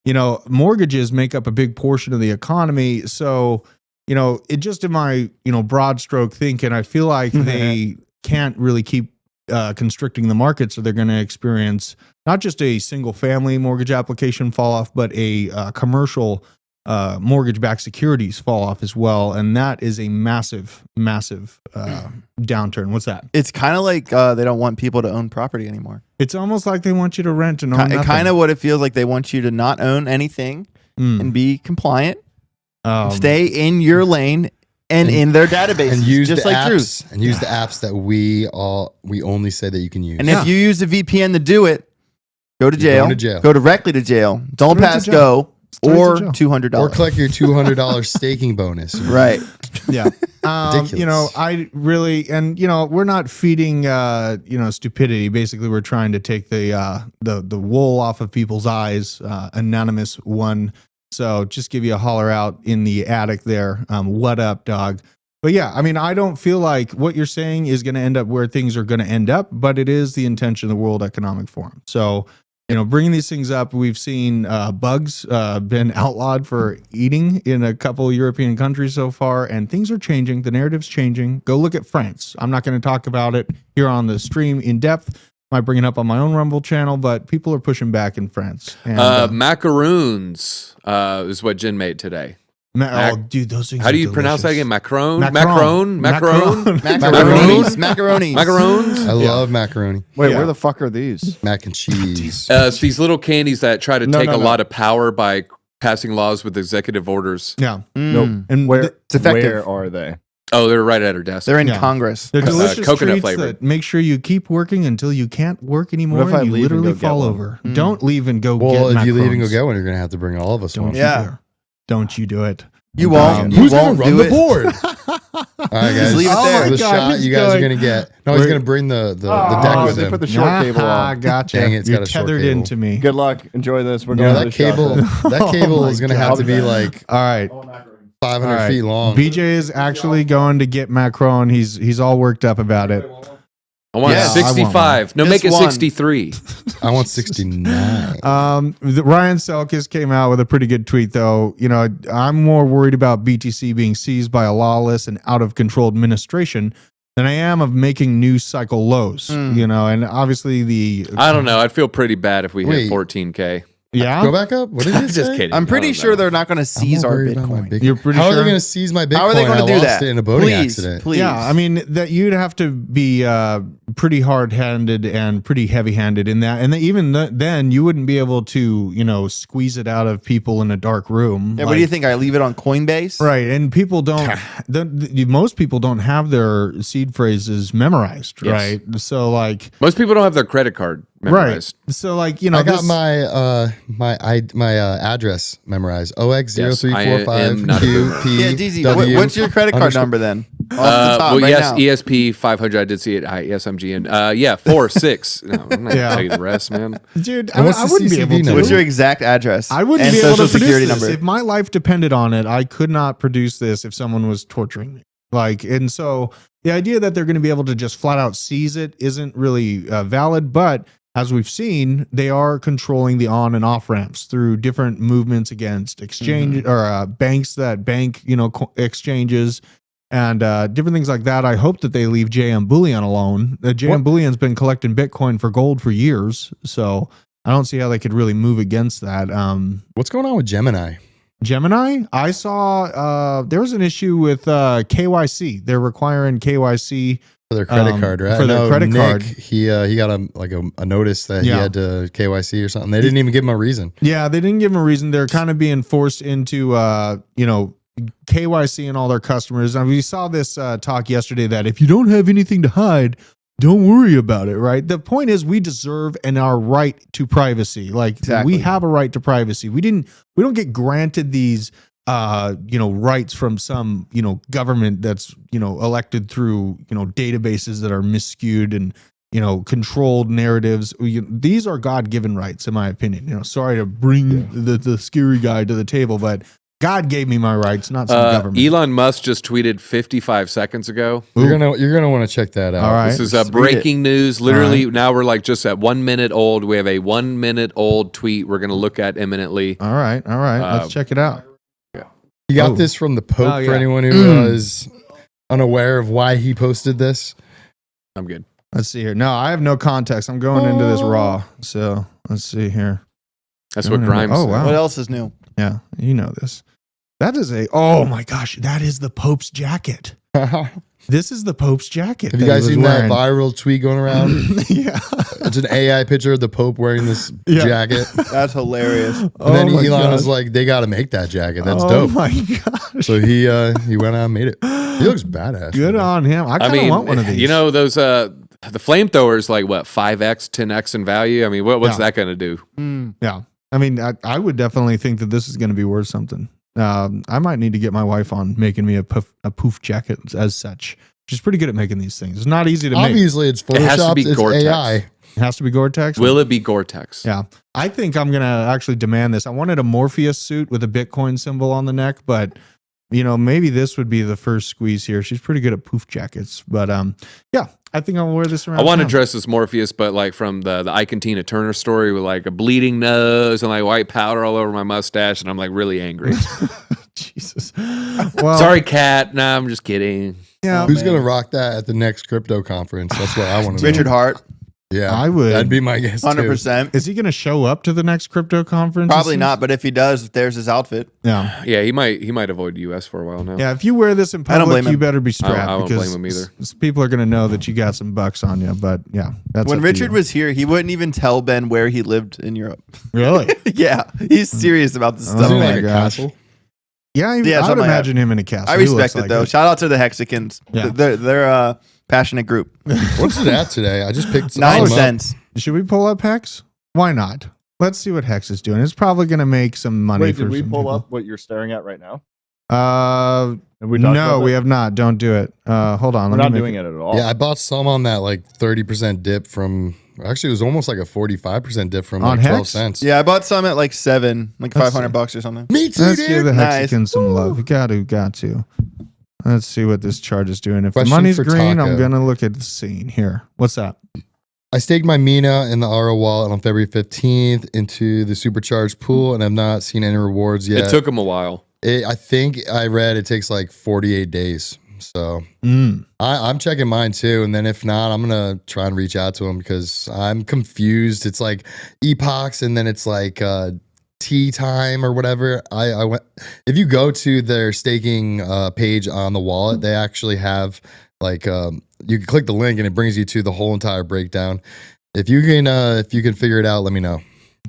Speaker 2: And, mortgages make up a big portion of the economy. So, it just in my, broad stroke thinking, I feel like they can't really keep constricting the market. So they're going to experience not just a single family mortgage application fall off, but a commercial mortgage-backed securities fall off as well, and that is a massive downturn. What's that?
Speaker 10: It's kind of like they don't want people to own property anymore.
Speaker 2: It's almost like they want you to rent and own nothing.
Speaker 10: Kind of what it feels like. They want you to not own anything and be compliant, stay in your lane and in their database,
Speaker 1: and use
Speaker 10: just
Speaker 1: the
Speaker 10: like
Speaker 1: apps,
Speaker 10: Drew's.
Speaker 1: and use the apps that we only say that you can use.
Speaker 10: And if you use a VPN to do it, go to jail.
Speaker 1: Going to jail.
Speaker 10: Go directly to jail. Don't
Speaker 2: Straight to
Speaker 10: pass
Speaker 2: jail.
Speaker 10: go. Or
Speaker 2: to
Speaker 10: $200.
Speaker 1: or collect your $200 staking bonus.
Speaker 10: Right.
Speaker 2: Yeah.
Speaker 1: Ridiculous.
Speaker 2: I really, and we're not feeding, stupidity. Basically, we're trying to take the wool off of people's eyes. Anonymous one. So just give you a holler out in the attic there. What up, dog? But yeah, I mean, I don't feel like what you're saying is going to end up where things are going to end up, but it is the intention of the World Economic Forum. So, bringing these things up, we've seen bugs been outlawed for eating in a couple of European countries so far, and things are changing. The narrative's changing. Go look at France. I'm not going to talk about it here on the stream in depth. Might bring it up on my own Rumble channel, but people are pushing back in France. And,
Speaker 8: macaroons is what Jen made today.
Speaker 2: Dude, those things.
Speaker 8: How do you pronounce that again? Macaron? Macaron?
Speaker 10: Macaronis. Macaronis.
Speaker 8: Macaroons?
Speaker 1: I love macaroni.
Speaker 9: Wait, where the fuck are these?
Speaker 1: Mac and cheese.
Speaker 8: It's these little candies that try to take a
Speaker 9: no.
Speaker 8: lot of power by passing laws with executive orders.
Speaker 2: Yeah.
Speaker 9: Nope.
Speaker 2: And
Speaker 9: Where
Speaker 10: It's effective.
Speaker 9: Where are they?
Speaker 8: Oh, they're right at her desk.
Speaker 10: They're in Congress.
Speaker 2: They're delicious
Speaker 8: coconut
Speaker 2: treats
Speaker 8: flavored.
Speaker 2: that make sure you keep working until you can't work anymore.
Speaker 9: What if I
Speaker 2: and you
Speaker 9: leave and
Speaker 2: literally
Speaker 9: go get
Speaker 2: fall
Speaker 9: one?
Speaker 2: over. Don't leave and go get
Speaker 1: Well, if you leave and go
Speaker 2: macarons.
Speaker 1: get one, you're gonna have to bring all of us
Speaker 2: Don't
Speaker 1: one.
Speaker 2: you dare. Don't you do it.
Speaker 10: You won't. You
Speaker 1: Who's gonna
Speaker 10: won't
Speaker 1: run
Speaker 10: do
Speaker 1: the
Speaker 10: it.
Speaker 1: board? All right, guys.
Speaker 10: leave it
Speaker 2: Oh
Speaker 10: there.
Speaker 2: my
Speaker 1: The
Speaker 2: God,
Speaker 1: shot
Speaker 2: he's
Speaker 1: you guys are
Speaker 2: going-
Speaker 1: gonna get. No, he's gonna bring the deck with
Speaker 9: they
Speaker 1: him.
Speaker 9: put the short cable on.
Speaker 2: Gotcha.
Speaker 1: Dang it, it's
Speaker 2: You're
Speaker 1: got a short
Speaker 2: tethered
Speaker 1: cable.
Speaker 2: into me.
Speaker 9: Good luck. Enjoy this. We're
Speaker 1: You know,
Speaker 9: going
Speaker 1: that
Speaker 9: to the shop
Speaker 1: cable.
Speaker 9: then.
Speaker 1: That cable
Speaker 2: my
Speaker 1: is gonna
Speaker 2: God.
Speaker 1: have to be like
Speaker 2: All right.
Speaker 1: 500
Speaker 2: All right.
Speaker 1: feet long.
Speaker 2: BJ is actually going to get Macron. He's all worked up about it.
Speaker 8: I want
Speaker 10: Yes.
Speaker 8: 65. No,
Speaker 10: Just
Speaker 8: make it
Speaker 10: one.
Speaker 8: 63.
Speaker 1: I want 69.
Speaker 2: Ryan Selkis came out with a pretty good tweet, though. You know, I'm more worried about BTC being seized by a lawless and out of control administration than I am of making news cycle lows. You know, and obviously
Speaker 8: I don't know. I'd feel pretty bad if we
Speaker 1: Wait.
Speaker 8: hit 14K.
Speaker 2: yeah.
Speaker 1: Go back up. What did you
Speaker 8: Just
Speaker 1: say?
Speaker 8: kidding.
Speaker 10: I'm pretty
Speaker 8: No,
Speaker 10: sure
Speaker 8: no.
Speaker 10: they're not going to
Speaker 1: I'm
Speaker 10: seize
Speaker 1: not
Speaker 10: our
Speaker 1: worried about my
Speaker 10: Bitcoin.
Speaker 1: Bitcoin.
Speaker 2: You're pretty
Speaker 1: How are
Speaker 2: sure?
Speaker 1: they going to seize my Bitcoin?
Speaker 10: How are they going
Speaker 1: I
Speaker 10: to do
Speaker 1: lost
Speaker 10: that?
Speaker 1: it in a boating
Speaker 10: Please,
Speaker 1: accident.
Speaker 10: please.
Speaker 2: Yeah, I mean that you'd have to be pretty hard-handed and pretty heavy-handed in that, and then you wouldn't be able to, you know, squeeze it out of people in a dark room.
Speaker 10: Yeah, what do you think? I leave it on Coinbase?
Speaker 2: Right, and people don't. Most people don't have their seed phrases memorized,
Speaker 8: Yes.
Speaker 2: right? So like,
Speaker 8: Most people don't have their credit card memorized.
Speaker 2: right? So like, you know,
Speaker 1: I got
Speaker 2: this-
Speaker 1: my address memorized.
Speaker 8: Yes, I am
Speaker 1: OX0345
Speaker 8: not a boomer.
Speaker 10: Yeah, DZ, what's your credit card number then? Off the top,
Speaker 8: Well,
Speaker 10: right
Speaker 8: yes,
Speaker 10: now.
Speaker 8: ESP 500. I did see it. ESMG and yeah, 46. No, I'm not
Speaker 2: Yeah.
Speaker 8: gonna tell you the rest, man.
Speaker 2: dude,
Speaker 1: And what's
Speaker 2: I
Speaker 1: the
Speaker 2: wouldn't be
Speaker 1: CCV
Speaker 2: able to.
Speaker 1: number?
Speaker 10: What's your exact address?
Speaker 2: I wouldn't
Speaker 10: and
Speaker 2: be able
Speaker 10: social
Speaker 2: to produce
Speaker 10: security
Speaker 2: this.
Speaker 10: number.
Speaker 2: If my life depended on it, I could not produce this if someone was torturing me. Like, and so the idea that they're going to be able to just flat out seize it isn't really valid. But as we've seen, they are controlling the on and off ramps through different movements against exchange or banks that bank, you know, exchanges and different things like that. I hope that they leave JM Bullion alone. JM Bullion's been collecting Bitcoin for gold for years, so I don't see how they could really move against that.
Speaker 1: What's going on with Gemini?
Speaker 2: Gemini, I saw there was an issue with KYC. They're requiring KYC
Speaker 1: For their credit card, right?
Speaker 2: for their
Speaker 1: No,
Speaker 2: credit
Speaker 1: Nick,
Speaker 2: card.
Speaker 1: He got a notice that he
Speaker 2: Yeah.
Speaker 1: had to KYC or something. They didn't even give him a reason.
Speaker 2: Yeah, they didn't give them a reason. They're kind of being forced into, you know, KYC and all their customers. And we saw this talk yesterday that if you don't have anything to hide, don't worry about it, right? The point is we deserve and our right to privacy. Like
Speaker 10: Exactly.
Speaker 2: we have a right to privacy. We don't get granted these you know, rights from some, you know, government that's, you know, elected through, you know, databases that are miscued and, you know, controlled narratives. These are God-given rights, in my opinion. You know, sorry to bring the scary guy to the table, but God gave me my rights, not some government.
Speaker 8: Elon Musk just tweeted 55 seconds ago.
Speaker 1: You're gonna want to check that out.
Speaker 2: All right.
Speaker 8: This is breaking news. Literally, now we're like just at 1 minute old. We have a 1 minute old tweet we're going to look at imminently.
Speaker 2: All right. Let's check it out.
Speaker 1: You got
Speaker 2: Oh.
Speaker 1: this from the Pope
Speaker 2: Oh,
Speaker 1: for
Speaker 2: yeah.
Speaker 1: anyone who is unaware of why he posted this.
Speaker 8: I'm good.
Speaker 2: Let's see here. No, I have no context. I'm going into this raw. So let's see here.
Speaker 8: That's what Grimes
Speaker 2: Oh,
Speaker 8: said.
Speaker 2: wow.
Speaker 10: What else is new?
Speaker 2: Yeah, you know this. That is oh my gosh, that is the Pope's jacket. This is the Pope's jacket.
Speaker 1: Have you
Speaker 2: that he
Speaker 1: guys
Speaker 2: was
Speaker 1: seen
Speaker 2: wearing.
Speaker 1: that viral tweet going around?
Speaker 2: Yeah.
Speaker 1: It's an AI picture of the Pope wearing this
Speaker 2: Yeah.
Speaker 1: jacket.
Speaker 10: That's hilarious.
Speaker 1: And then
Speaker 2: Oh my
Speaker 1: Elon
Speaker 2: gosh.
Speaker 1: was like, they got to make that jacket. That's
Speaker 2: Oh
Speaker 1: dope.
Speaker 2: my gosh.
Speaker 1: So he went out and made it. He looks badass.
Speaker 2: Good on him. I
Speaker 8: I
Speaker 2: kind of
Speaker 8: mean,
Speaker 2: want one of these.
Speaker 8: you know, those the flamethrowers like what 5x, 10x in value. I mean, what's that going to do?
Speaker 2: Yeah. I mean, I would definitely think that this is going to be worth something. I might need to get my wife on making me a poof jacket as such. She's pretty good at making these things. It's not easy to make.
Speaker 1: Obviously, it's
Speaker 8: It has to
Speaker 1: Photoshop.
Speaker 8: be
Speaker 1: It's
Speaker 8: Gore-Tex.
Speaker 1: AI.
Speaker 2: It has to be Gore-Tex.
Speaker 8: Will it be Gore-Tex?
Speaker 2: Yeah. I think I'm going to actually demand this. I wanted a Morpheus suit with a Bitcoin symbol on the neck, but you know, maybe this would be the first squeeze here. She's pretty good at poof jackets, but yeah, I think I'll wear this around.
Speaker 8: I want to
Speaker 2: town.
Speaker 8: dress as Morpheus, but like from the Ike and Tina Turner story with like a bleeding nose and like white powder all over my mustache, and I'm like really angry.
Speaker 2: Jesus. Well,
Speaker 8: Sorry, Kat. Nah, I'm just kidding.
Speaker 2: Yeah,
Speaker 1: Who's going to rock that at the next crypto conference? That's what I want to know.
Speaker 10: Richard Hart,
Speaker 1: Yeah.
Speaker 2: I would.
Speaker 1: That'd be my guess.
Speaker 10: 100%.
Speaker 2: Is he going to show up to the next crypto conference?
Speaker 10: Probably not, but if he does, there's his outfit.
Speaker 2: Yeah.
Speaker 8: Yeah, he might avoid US for a while now.
Speaker 2: Yeah, if you wear this in
Speaker 10: I don't
Speaker 2: public,
Speaker 10: blame
Speaker 2: you
Speaker 10: him.
Speaker 2: better be strapped
Speaker 8: I won't
Speaker 2: because
Speaker 8: blame him either.
Speaker 2: people are going to know that you got some bucks on you. But yeah, that's
Speaker 10: When
Speaker 2: up to
Speaker 10: Richard
Speaker 2: you.
Speaker 10: was here, he wouldn't even tell Ben where he lived in Europe.
Speaker 2: really.
Speaker 10: Yeah, he's serious about this
Speaker 2: Oh
Speaker 10: stuff.
Speaker 1: Isn't it
Speaker 2: my
Speaker 1: like a
Speaker 2: gosh.
Speaker 1: castle?
Speaker 2: Yeah, I would
Speaker 10: something like
Speaker 2: imagine him in a castle.
Speaker 10: I
Speaker 2: He
Speaker 10: respect
Speaker 2: looks
Speaker 10: it
Speaker 2: like
Speaker 10: though. Shout out to the Hexicans.
Speaker 2: Yeah.
Speaker 10: They're a passionate group.
Speaker 1: What's it at today? I just picked
Speaker 10: 9
Speaker 1: some up.
Speaker 10: cents.
Speaker 2: Should we pull up Hex? Why not? Let's see what Hex is doing. It's probably going to make some money.
Speaker 9: Wait,
Speaker 2: for
Speaker 9: did we
Speaker 2: some
Speaker 9: pull
Speaker 2: people.
Speaker 9: up what you're staring at right now?
Speaker 2: Uh,
Speaker 9: Have we talked
Speaker 2: no,
Speaker 9: about
Speaker 2: we
Speaker 9: that?
Speaker 2: have not. Don't do it. Hold on.
Speaker 9: We're
Speaker 2: let
Speaker 9: not
Speaker 2: me
Speaker 9: doing it at all.
Speaker 1: Yeah, I bought some on that like 30% dip from. Actually, it was almost like a 45% dip from
Speaker 2: On
Speaker 1: like 12
Speaker 2: Hex?
Speaker 1: cents.
Speaker 10: Yeah, I bought some at like 7, like
Speaker 2: Let's
Speaker 10: $500 or something.
Speaker 1: Me too,
Speaker 2: Let's give the
Speaker 1: dude.
Speaker 10: Nice.
Speaker 2: Hexicans some love. You got to. Let's see what this chart is doing. If
Speaker 1: Question
Speaker 2: the money's
Speaker 1: for
Speaker 2: green, I'm
Speaker 1: Taco.
Speaker 2: going to look at the scene here. What's that?
Speaker 1: I staked my Mina in the RO wallet on February 15th into the supercharged pool, and I've not seen any rewards yet.
Speaker 8: It took them a while.
Speaker 1: I think I read it takes like 48 days. So I'm checking mine too. And then if not, I'm going to try and reach out to him because I'm confused. It's like epochs and then it's like tea time or whatever. I went, if you go to their staking page on the wallet, they actually have like you can click the link and it brings you to the whole entire breakdown. If you can figure it out, let me know.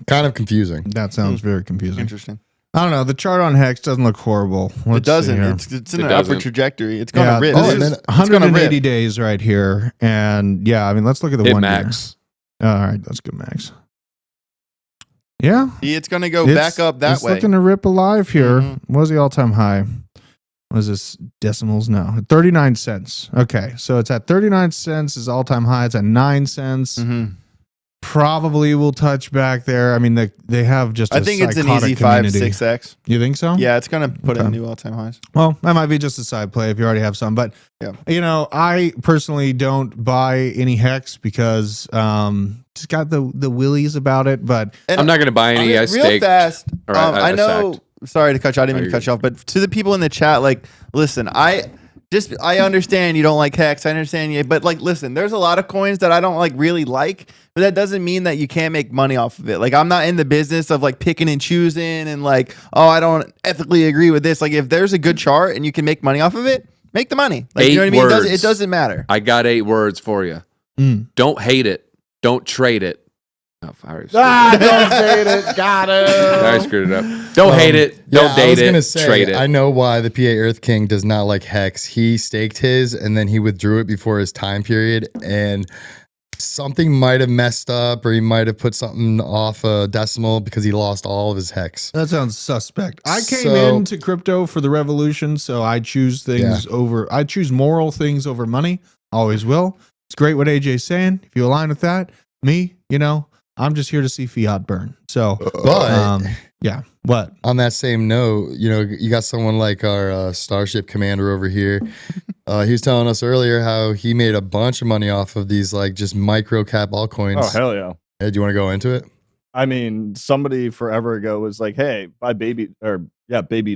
Speaker 1: Kind of confusing.
Speaker 2: That sounds very confusing.
Speaker 10: Interesting.
Speaker 2: I don't know. The chart on Hex doesn't look horrible.
Speaker 10: It doesn't.
Speaker 2: Let's see here.
Speaker 10: It's in
Speaker 8: It
Speaker 10: an
Speaker 8: doesn't.
Speaker 10: upward trajectory. It's going to rip.
Speaker 2: This
Speaker 1: and
Speaker 2: is
Speaker 1: then-
Speaker 10: it's gonna
Speaker 2: 180
Speaker 10: rip.
Speaker 2: days right here. And yeah, I mean, let's look at the
Speaker 8: Hit
Speaker 2: 1
Speaker 8: max.
Speaker 2: year. All right, let's go max. Yeah.
Speaker 10: It's going to go
Speaker 2: It's-
Speaker 10: back up that
Speaker 2: it's
Speaker 10: way.
Speaker 2: looking to rip alive here.
Speaker 10: Mhm.
Speaker 2: What was the all-time high? Was this decimals? No, 39 cents. Okay, so it's at 39 cents is all-time high. It's at 9 cents.
Speaker 10: Mhm.
Speaker 2: Probably will touch back there. I mean, they have just
Speaker 10: I think it's an easy 5-6x.
Speaker 2: You think so?
Speaker 10: Yeah, it's going to put in
Speaker 2: Okay.
Speaker 10: new all-time highs.
Speaker 2: Well, that might be just a side play if you already have some. But,
Speaker 10: Yeah.
Speaker 2: you know, I personally don't buy any Hex because just got the willies about it. But
Speaker 10: And
Speaker 8: I'm not going to buy any. I
Speaker 10: real
Speaker 8: staked.
Speaker 10: fast.
Speaker 8: or
Speaker 10: I know.
Speaker 8: sacked.
Speaker 10: Sorry to cut you. I didn't mean to cut you off. But to the people in the chat, like, listen, I understand you don't like Hex. I understand you, but like, listen, there's a lot of coins that I don't like really like, but that doesn't mean that you can't make money off of it. Like, I'm not in the business of like picking and choosing and like, oh, I don't ethically agree with this. Like, if there's a good chart and you can make money off of it, make the money. Like, you know what I mean? It doesn't matter.
Speaker 8: I got 8 words for you. Don't hate it. Don't trade it. Oh, I already screwed
Speaker 9: Don't hate it. Got
Speaker 8: I
Speaker 9: it.
Speaker 8: already screwed it up. Don't hate it. Don't
Speaker 1: I
Speaker 8: date
Speaker 1: was gonna
Speaker 8: it.
Speaker 1: say,
Speaker 8: Trade it.
Speaker 1: I know why the PA Earth King does not like Hex. He staked his and then he withdrew it before his time period, and something might have messed up, or he might have put something off a decimal because he lost all of his Hex.
Speaker 2: that sounds suspect. I came
Speaker 1: So-
Speaker 2: into crypto for the revolution, so I choose things I choose moral things over money. Always will. It's great what AJ's saying. If you align with that, me, you know, I'm just here to see fiat burn. So,
Speaker 1: But
Speaker 2: yeah, what?
Speaker 1: on that same note, you know, you got someone like our Starship commander over here. He was telling us earlier how he made a bunch of money off of these like just micro cap altcoins.
Speaker 9: Oh, hell yeah.
Speaker 1: Hey, do you want to go into it?
Speaker 9: I mean, somebody forever ago was like, hey, buy baby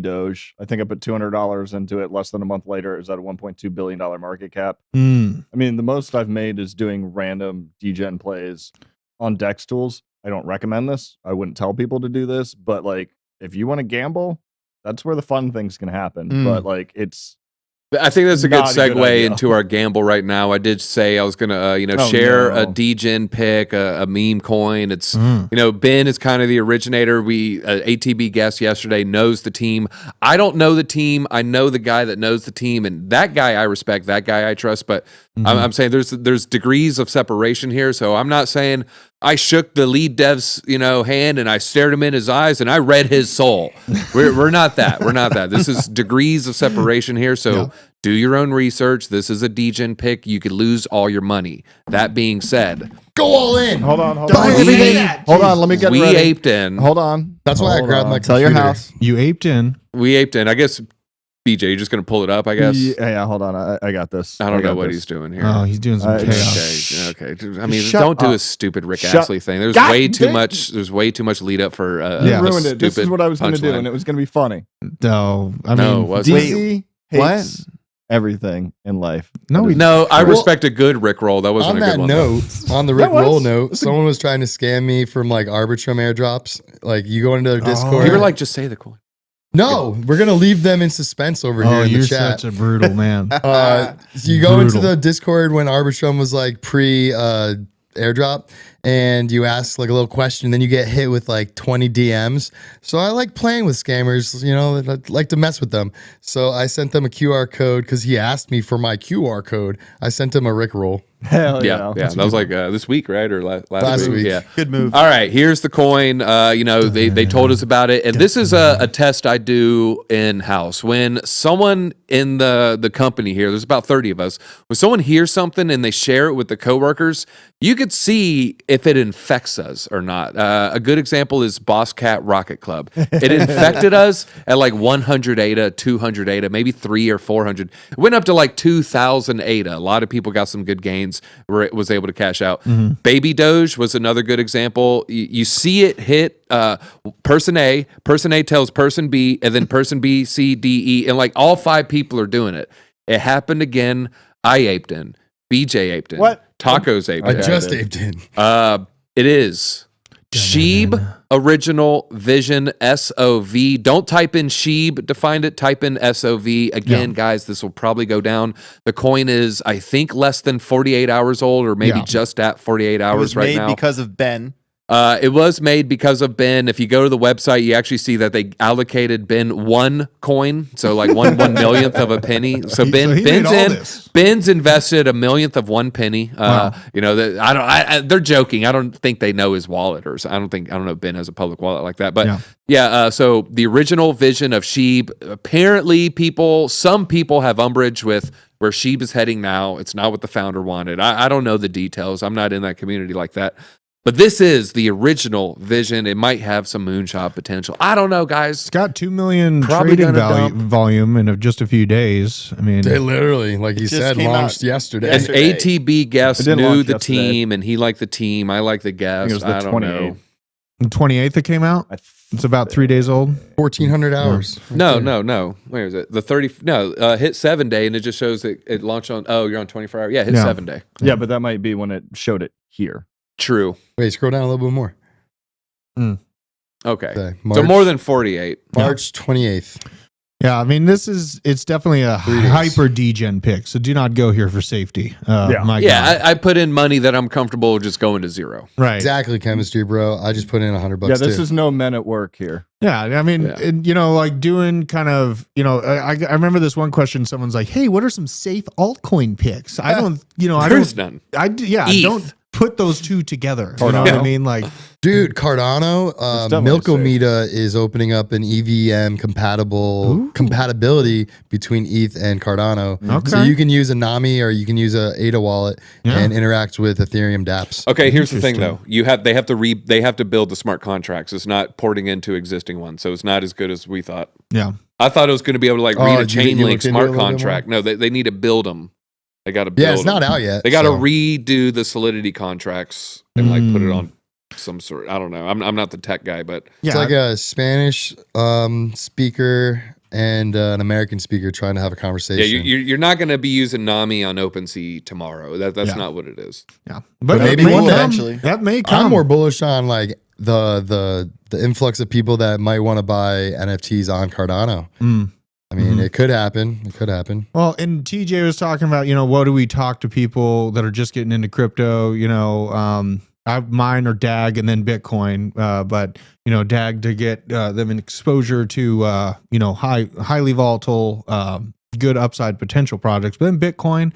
Speaker 9: Doge. I think I put $200 into it. Less than a month later, it was at a $1.2 billion market cap. I mean, the most I've made is doing random Degen plays on Dex tools. I don't recommend this. I wouldn't tell people to do this, but like, if you want to gamble, that's where the fun things can happen. But like, it's
Speaker 8: I think that's a good
Speaker 9: Not a good
Speaker 8: segue
Speaker 9: idea.
Speaker 8: into our gamble right now. I did say I was going to, share a Degen pick, a meme coin. It's, Ben is kind of the originator. ATB guest yesterday knows the team. I don't know the team. I know the guy that knows the team, and that guy I respect, that guy I trust. But I'm saying there's degrees of separation here. So I'm not saying I shook the lead dev's, hand and I stared him in his eyes and I read his soul. We're not that. We're not that. This is degrees of separation here. So do your own research. This is a Degen pick. You could lose all your money. That being said,
Speaker 1: Go all in.
Speaker 9: hold on.
Speaker 1: Hold on,
Speaker 9: Let me get
Speaker 8: we
Speaker 9: ready.
Speaker 8: aped in.
Speaker 9: Hold on.
Speaker 1: That's why I grabbed my
Speaker 10: Sell your
Speaker 1: computer.
Speaker 10: house.
Speaker 2: You aped in.
Speaker 8: We aped in. I guess, BJ, you're just going to pull it up, I guess.
Speaker 9: Yeah, hold on. I got this.
Speaker 8: I don't know
Speaker 9: got
Speaker 8: what
Speaker 9: this.
Speaker 8: he's doing here.
Speaker 2: Oh, he's doing some
Speaker 9: Okay.
Speaker 2: chaos.
Speaker 8: Okay. I mean,
Speaker 9: Shut
Speaker 8: don't do
Speaker 9: up.
Speaker 8: a stupid Rick
Speaker 9: Shut-
Speaker 8: Astley thing. There's
Speaker 9: God
Speaker 8: way too
Speaker 9: damn-
Speaker 8: much. There's way too much lead up for.
Speaker 2: Yeah.
Speaker 8: a
Speaker 9: Ruined it. This is
Speaker 8: stupid
Speaker 9: what I was going to do,
Speaker 8: punchline.
Speaker 9: and it was going to be funny.
Speaker 2: No, I
Speaker 8: No,
Speaker 2: mean,
Speaker 8: it wasn't.
Speaker 9: DC hates everything in life.
Speaker 2: No, he
Speaker 8: No, I
Speaker 1: Well,
Speaker 8: respect a good Rick roll. That wasn't
Speaker 1: On
Speaker 8: a good
Speaker 1: that
Speaker 8: one. though.
Speaker 1: note, on the Rick
Speaker 9: was-
Speaker 1: Roll note, someone was trying to scam me from like Arbitrum airdrops. Like you go into their Discord.
Speaker 8: You were like, just say the coin.
Speaker 1: no, we're gonna leave them in suspense over here
Speaker 2: Oh,
Speaker 1: in
Speaker 2: you're
Speaker 1: the chat.
Speaker 2: such a brutal man.
Speaker 1: So you go into
Speaker 2: Brutal.
Speaker 1: the Discord when Arbitrum was like pre airdrop and you ask like a little question, then you get hit with like 20 DMs. So I like playing with scammers, you know, I like to mess with them. So I sent them a QR code because he asked me for my QR code. I sent him a Rickroll.
Speaker 9: Hell
Speaker 8: Yeah. That was like this week, right? Or last week? Yeah.
Speaker 10: Good move.
Speaker 8: All right, here's the coin. You know, they told us about it. And this is a test I do in-house. When someone in the company here, there's about 30 of us, when someone hears something and they share it with the coworkers, you could see if it infects us or not. A good example is Boss Cat Rocket Club. It infected us at like 100 ADA, 200 ADA, maybe 300 or 400. It went up to like 2,000 ADA. A lot of people got some good gains where it was able to cash out. Baby Doge was another good example. You see it hit person A tells person B, and then person B, C, D, E, and like all 5 people are doing it. It happened again. I aped in. BJ aped in.
Speaker 9: What?
Speaker 8: Tacos aped in.
Speaker 1: I just aped in.
Speaker 8: It is Shib Original Vision SOV. Don't type in Shib to find it. Type in SOV. Again, guys, this will probably go down. The coin is, I think, less than 48 hours old, or maybe just at 48 hours right now.
Speaker 10: Made because of Ben.
Speaker 8: It was made because of Ben. If you go to the website, you actually see that they allocated Ben 1 coin, so like one millionth of a penny. So Ben's invested a millionth of 1 penny. You know, they're joking. I don't think they know his wallet, or I don't know if Ben has a public wallet like that. But so the original vision of Shib. Apparently, some people have umbrage with where Shib is heading now. It's not what the founder wanted. I don't know the details. I'm not in that community like that. But this is the original vision. It might have some moonshot potential. I don't know, guys.
Speaker 2: It's got 2 million
Speaker 8: Probably
Speaker 2: trading
Speaker 8: gonna
Speaker 2: volume in just a few days. I mean,
Speaker 1: They literally, like you said, launched yesterday.
Speaker 8: An ATB guest
Speaker 9: It didn't
Speaker 8: knew
Speaker 9: launch
Speaker 8: the
Speaker 9: yesterday.
Speaker 8: team, and he liked the team. I like the
Speaker 9: I
Speaker 8: guest.
Speaker 9: think it was the
Speaker 8: I don't know.
Speaker 9: 28th.
Speaker 2: the 28th it came out. It's about 3 days old.
Speaker 1: 1,400 hours.
Speaker 8: No. Where is it? The 30. No, hit 7 day, and it just shows that it launched on. Oh, you're on 24 hours. Yeah, hit 7 day.
Speaker 9: Yeah, but that might be when it showed it here.
Speaker 8: True.
Speaker 1: Wait, scroll down a little bit more.
Speaker 8: Okay.
Speaker 1: So
Speaker 8: more than 48.
Speaker 1: March 28th.
Speaker 2: Yeah, I mean, it's definitely a
Speaker 1: 3 days.
Speaker 2: hyper degen pick. So do not go here for safety. My God.
Speaker 8: I put in money that I'm comfortable just going to zero.
Speaker 2: Right.
Speaker 1: Exactly, chemistry, bro. I just put in $100
Speaker 9: Yeah, this
Speaker 1: too.
Speaker 9: is no men at work here.
Speaker 2: Yeah, I mean, and, you know, like doing kind of, you know, I remember this one question. Someone's like, "Hey, what are some safe altcoin picks?" I don't, you know,
Speaker 8: There's none.
Speaker 2: I don't put those two together. You know what I mean? Like,
Speaker 1: dude, Cardano,
Speaker 9: definitely
Speaker 1: Milkomita is opening up an EVM compatibility between ETH and Cardano.
Speaker 2: Okay.
Speaker 1: So you can use a Nami or you can use a ADA wallet and interact with Ethereum dApps.
Speaker 8: Okay, here's the thing though. They have to build the smart contracts. It's not porting into existing ones, so it's not as good as we thought.
Speaker 2: yeah.
Speaker 8: I thought it was going to be able to like read a
Speaker 1: you
Speaker 8: chain link
Speaker 1: looked into it a
Speaker 8: smart
Speaker 1: little bit
Speaker 8: contract. No, they need to build them. They got to build.
Speaker 1: Yeah, it's not
Speaker 8: them.
Speaker 1: out yet.
Speaker 8: They got to
Speaker 1: so.
Speaker 8: redo the Solidity contracts and like put it on some sort. I don't know. I'm not the tech guy, but
Speaker 1: It's like a Spanish speaker and an American speaker trying to have a conversation.
Speaker 8: yeah, you're not going to be using Nami on OpenSea tomorrow. That's not what it is.
Speaker 2: Yeah.
Speaker 1: But
Speaker 2: that
Speaker 1: maybe
Speaker 2: may
Speaker 1: one day.
Speaker 2: come.
Speaker 10: Eventually.
Speaker 2: That may come.
Speaker 1: I'm more bullish on like the influx of people that might want to buy NFTs on Cardano. I mean, it could happen. It could happen.
Speaker 2: Well, and TJ was talking about, you know, what do we talk to people that are just getting into crypto? You know, mine or DAG and then Bitcoin. But, you know, DAG to get them an exposure to, you know, highly volatile, good upside potential projects. But then Bitcoin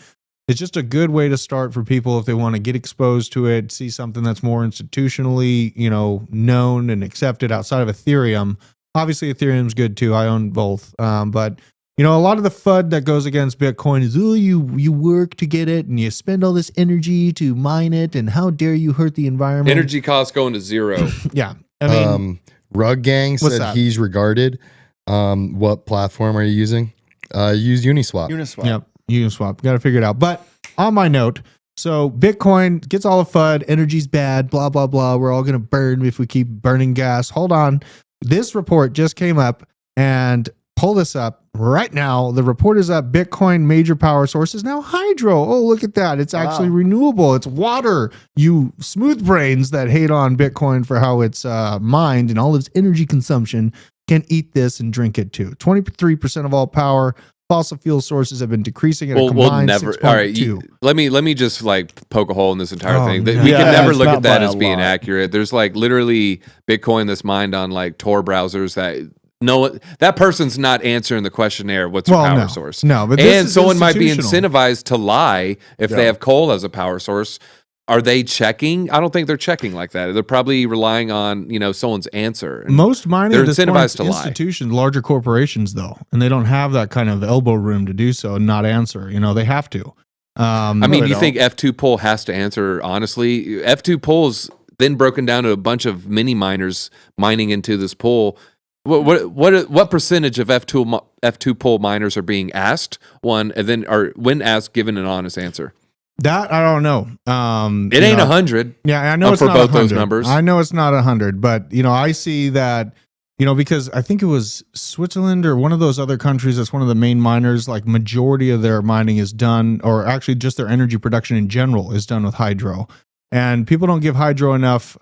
Speaker 2: is just a good way to start for people if they want to get exposed to it, see something that's more institutionally, you know, known and accepted outside of Ethereum. Obviously, Ethereum's good too. I own both. But, you know, a lot of the FUD that goes against Bitcoin is, oh, you work to get it and you spend all this energy to mine it. And how dare you hurt the environment?
Speaker 8: Energy costs going to zero.
Speaker 2: Yeah. I mean,
Speaker 1: Rug Gang
Speaker 2: what's
Speaker 1: said
Speaker 2: that?
Speaker 1: he's regarded. What platform are you using? Use Uniswap.
Speaker 2: Yep. Uniswap. Got to figure it out. But on my note, so Bitcoin gets all the FUD. Energy's bad. Blah, blah, blah. We're all going to burn if we keep burning gas. Hold on. This report just came up, and pull this up right now. The report is up. Bitcoin major power source is now hydro. Oh, look at that. It's actually renewable. It's water. You smooth brains that hate on Bitcoin for how it's mined and all its energy consumption can eat this and drink it too. 23% of all power fossil fuel sources have been decreasing at a
Speaker 8: We'll
Speaker 2: combined
Speaker 8: never.
Speaker 2: 6.2.
Speaker 8: All right, let me just like poke a hole in this entire
Speaker 2: Oh,
Speaker 8: thing.
Speaker 2: no.
Speaker 8: We can never
Speaker 9: it's
Speaker 8: look
Speaker 9: not
Speaker 8: at that
Speaker 9: by
Speaker 8: as
Speaker 9: a
Speaker 8: being
Speaker 9: lot.
Speaker 8: accurate. There's like literally Bitcoin that's mined on like Tor browsers that no, that person's not answering the questionnaire. What's your power source?
Speaker 2: No, but this
Speaker 8: and
Speaker 2: is
Speaker 8: someone might be
Speaker 2: institutional.
Speaker 8: incentivized to lie if they have coal as a power source. Are they checking? I don't think they're checking like that. They're probably relying on someone's answer. And
Speaker 2: Most mining
Speaker 8: they're
Speaker 2: at this point
Speaker 8: incentivized
Speaker 2: is
Speaker 8: to lie.
Speaker 2: institutions, larger corporations, though, and they don't have that kind of elbow room to do so and not answer. They have to.
Speaker 8: I mean, you think F2 Pool has to answer honestly? F2 Pool's then broken down to a bunch of mini miners mining into this pool. What percentage of F2 Pool miners are being asked? One, and then when asked, given an honest answer.
Speaker 2: That I don't know.
Speaker 8: It ain't 100.
Speaker 2: Yeah, I know it's
Speaker 8: for
Speaker 2: not
Speaker 8: both
Speaker 2: 100.
Speaker 8: those numbers.
Speaker 2: I know it's not 100, but I see that because I think it was Switzerland or one of those other countries that's one of the main miners. Like majority of their mining is done, or actually just their energy production in general is done with hydro, and people don't give hydro enough.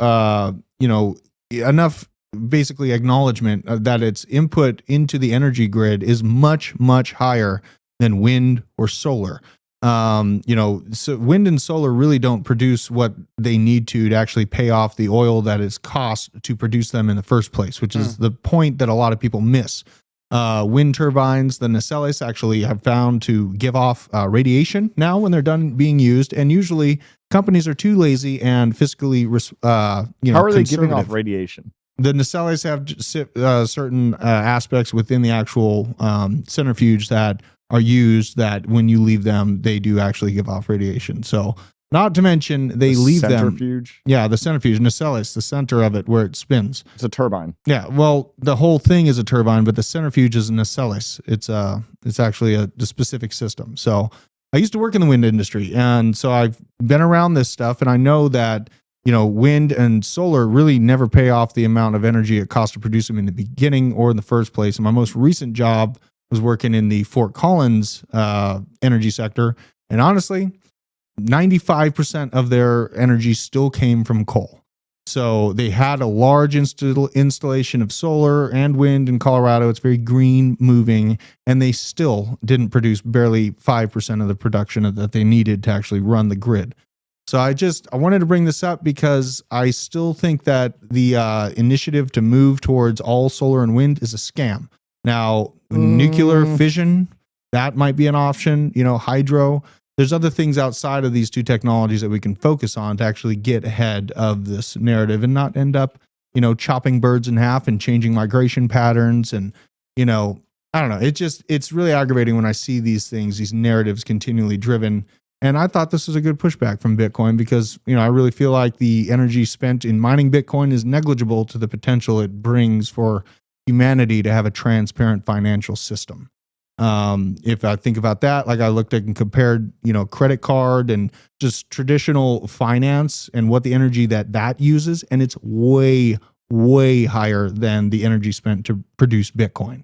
Speaker 2: Enough basically acknowledgement that its input into the energy grid is much higher than wind or solar. So wind and solar really don't produce what they need to actually pay off the oil that it's cost to produce them in the first place, which is the point that a lot of people miss. Wind turbines, the nacelles actually have found to give off radiation now when they're done being used, and usually companies are too lazy and fiscally,
Speaker 9: How are they giving off radiation?
Speaker 2: The nacelles have certain aspects within the actual centrifuge that are used that when you leave them, they do actually give off radiation. So not to mention they leave
Speaker 9: centrifuge?
Speaker 2: them. Yeah, the centrifuge, nacelles, the center of it where it spins.
Speaker 9: It's a turbine.
Speaker 2: Yeah, well, the whole thing is a turbine, but the centrifuge is a nacelles. It's actually a specific system. So I used to work in the wind industry, and so I've been around this stuff, and I know that wind and solar really never pay off the amount of energy it costs to produce them in the beginning or in the first place. And my most recent job was working in the Fort Collins energy sector. And honestly, 95% of their energy still came from coal. So they had a large installation of solar and wind in Colorado. It's very green moving, and they still didn't produce barely 5% of the production that they needed to actually run the grid. So I wanted to bring this up because I still think that the initiative to move towards all solar and wind is a scam. Now, nuclear fission, that might be an option, hydro. There's other things outside of these two technologies that we can focus on to actually get ahead of this narrative and not end up, chopping birds in half and changing migration patterns. And, I don't know. It's really aggravating when I see these things, these narratives continually driven. And I thought this was a good pushback from Bitcoin because, I really feel like the energy spent in mining Bitcoin is negligible to the potential it brings for humanity to have a transparent financial system. If I think about that, like I looked at and compared, credit card and just traditional finance and what the energy that uses, and it's way higher than the energy spent to produce Bitcoin.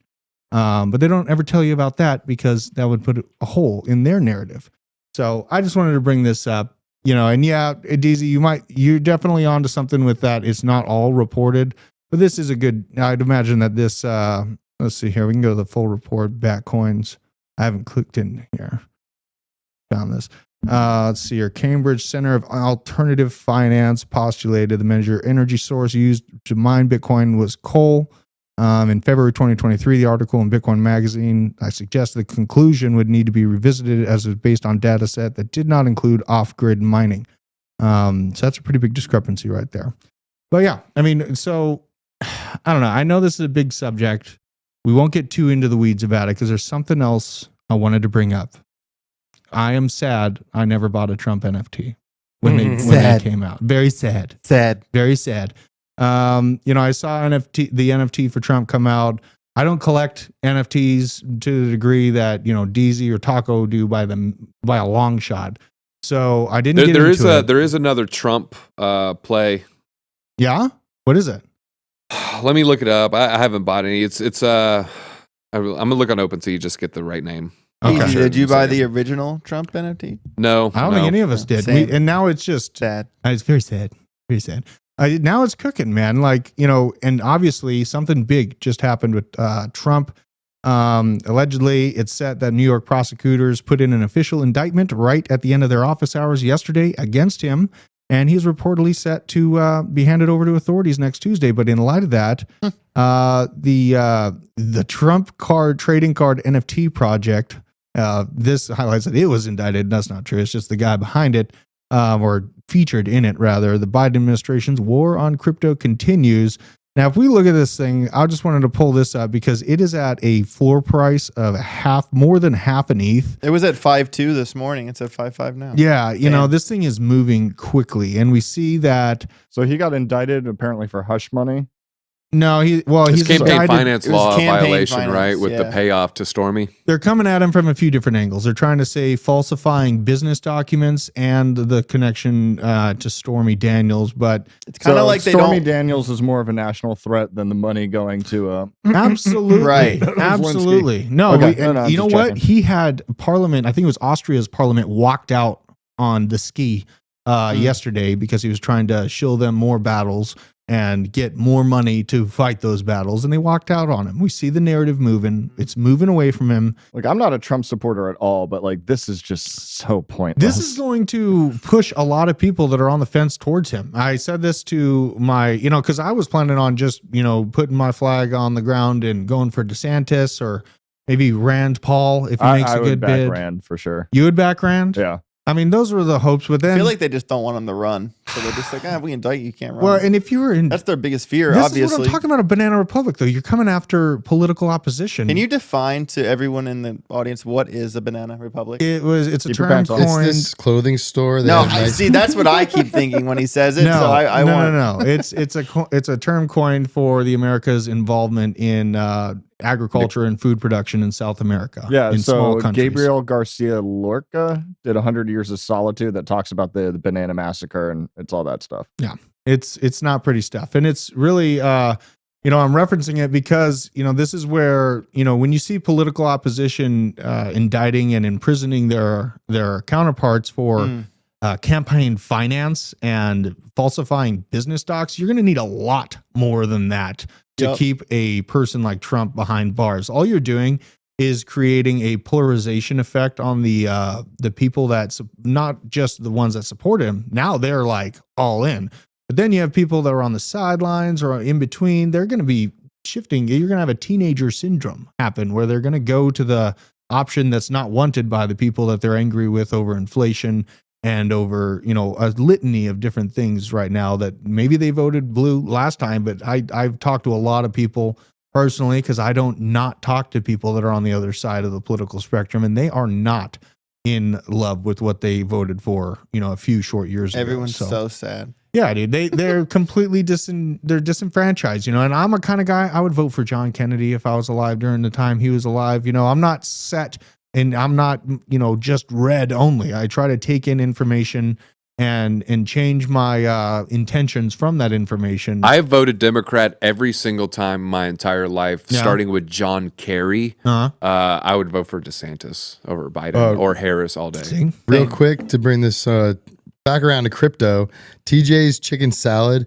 Speaker 2: But they don't ever tell you about that because that would put a hole in their narrative. So I just wanted to bring this up, and yeah, DZ, you're definitely onto something with that. It's not all reported, but this is I'd imagine that this, let's see here. We can go to the full report, Batcoins. I haven't clicked in here. Found this. Let's see here. Cambridge Center of Alternative Finance postulated the major energy source used to mine Bitcoin was coal. In February 2023, the article in Bitcoin Magazine, I suggested the conclusion would need to be revisited as it was based on data set that did not include off-grid mining. So that's a pretty big discrepancy right there. But yeah, so I don't know. I know this is a big subject. We won't get too into the weeds about it because there's something else I wanted to bring up. I am sad I never bought a Trump NFT when they came out. Very sad. Very sad. I saw the NFT for Trump come out. I don't collect NFTs to the degree that, DZ or Taco do by a long shot. So I didn't get into it.
Speaker 8: There is another Trump play.
Speaker 2: Yeah? What is it?
Speaker 8: Let me look it up. I haven't bought any. I'm gonna look on OpenSea just get the right name.
Speaker 10: Okay. Did you buy the original Trump NFT?
Speaker 8: No,
Speaker 2: I don't think any of us did. And now it's just
Speaker 10: sad.
Speaker 2: It's very sad. Very sad. Now it's cooking, man. And obviously something big just happened with Trump Allegedly, it's set that New York prosecutors put in an official indictment right at the end of their office hours yesterday against him, and he's reportedly set to be handed over to authorities next Tuesday. But in light of that, the Trump trading card NFT project, this highlights that it was indicted. That's not true. It's just the guy behind it, or featured in it, rather. The Biden administration's war on crypto continues. Now, if we look at this thing, I just wanted to pull this up because it is at a floor price of more than half an ETH.
Speaker 10: It was at 5.2 this morning. It's at 5.5 now.
Speaker 2: Yeah, you know, this thing is moving quickly, and we see that.
Speaker 9: So he got indicted apparently for hush money.
Speaker 2: No, he's
Speaker 8: campaign finance law violation,
Speaker 10: finance,
Speaker 8: right? With the payoff to Stormy.
Speaker 2: They're coming at him from a few different angles. They're trying to say falsifying business documents and the connection to Stormy Daniels, but
Speaker 10: it's kind of like
Speaker 9: Stormy Daniels is more of a national threat than the money going to
Speaker 2: absolutely
Speaker 10: right,
Speaker 2: absolutely. No, you know what? He had Parliament. I think it was Austria's Parliament walked out on the ski yesterday because he was trying to shill them more battles and get more money to fight those battles, and they walked out on him. We see the narrative moving. It's moving away from him.
Speaker 9: Like, I'm not a Trump supporter at all, but like, this is just so pointless.
Speaker 2: This is going to push a lot of people that are on the fence towards him. I said this to my, because I was planning on just, putting my flag on the ground and going for DeSantis or maybe Rand Paul if he makes a good bid.
Speaker 9: Rand for sure.
Speaker 2: You would back Rand?
Speaker 9: Yeah.
Speaker 2: I mean, those were the hopes, but then
Speaker 10: I feel like they just don't want him to run. So they're just like, if we indict you, you can't run.
Speaker 2: Well, and if you were in,
Speaker 10: that's their biggest fear,
Speaker 2: this
Speaker 10: obviously.
Speaker 2: Is what I'm talking about, a banana republic, though. You're coming after political opposition.
Speaker 10: Can you define to everyone in the audience what is a banana republic?
Speaker 2: It's a term coined.
Speaker 1: It's this clothing store.
Speaker 10: No, see, that's what I keep thinking when he says it.
Speaker 2: No. It's a term coined for the America's involvement in agriculture and food production in South America.
Speaker 9: Yeah,
Speaker 2: in small countries.
Speaker 9: Gabriel Garcia Lorca did 100 Years of Solitude that talks about the banana massacre, and it's all that stuff.
Speaker 2: Yeah, it's not pretty stuff, and it's really I'm referencing it because this is where when you see political opposition indicting and imprisoning their counterparts for campaign finance and falsifying business docs, you're going to need a lot more than that to keep a person like Trump behind bars. All you're doing is creating a polarization effect on the people that's not just the ones that support him. Now they're like all in, but then you have people that are on the sidelines or in between. They're going to be shifting. You're going to have a teenager syndrome happen where they're going to go to the option that's not wanted by the people that they're angry with over inflation and over, a litany of different things right now that maybe they voted blue last time, but I've talked to a lot of people personally because I don't not talk to people that are on the other side of the political spectrum, and they are not in love with what they voted for, a few short years ago.
Speaker 10: Everyone's so sad.
Speaker 2: Yeah, dude, they're completely they're disenfranchised, and I'm a kind of guy, I would vote for John Kennedy if I was alive during the time he was alive. I'm not set. And I'm not, just red only. I try to take in information and change my intentions from that information.
Speaker 8: I have voted Democrat every single time my entire life, starting with John Kerry. I would vote for DeSantis over Biden or Harris all day.
Speaker 1: Real quick to bring this back around to crypto, TJ's chicken salad.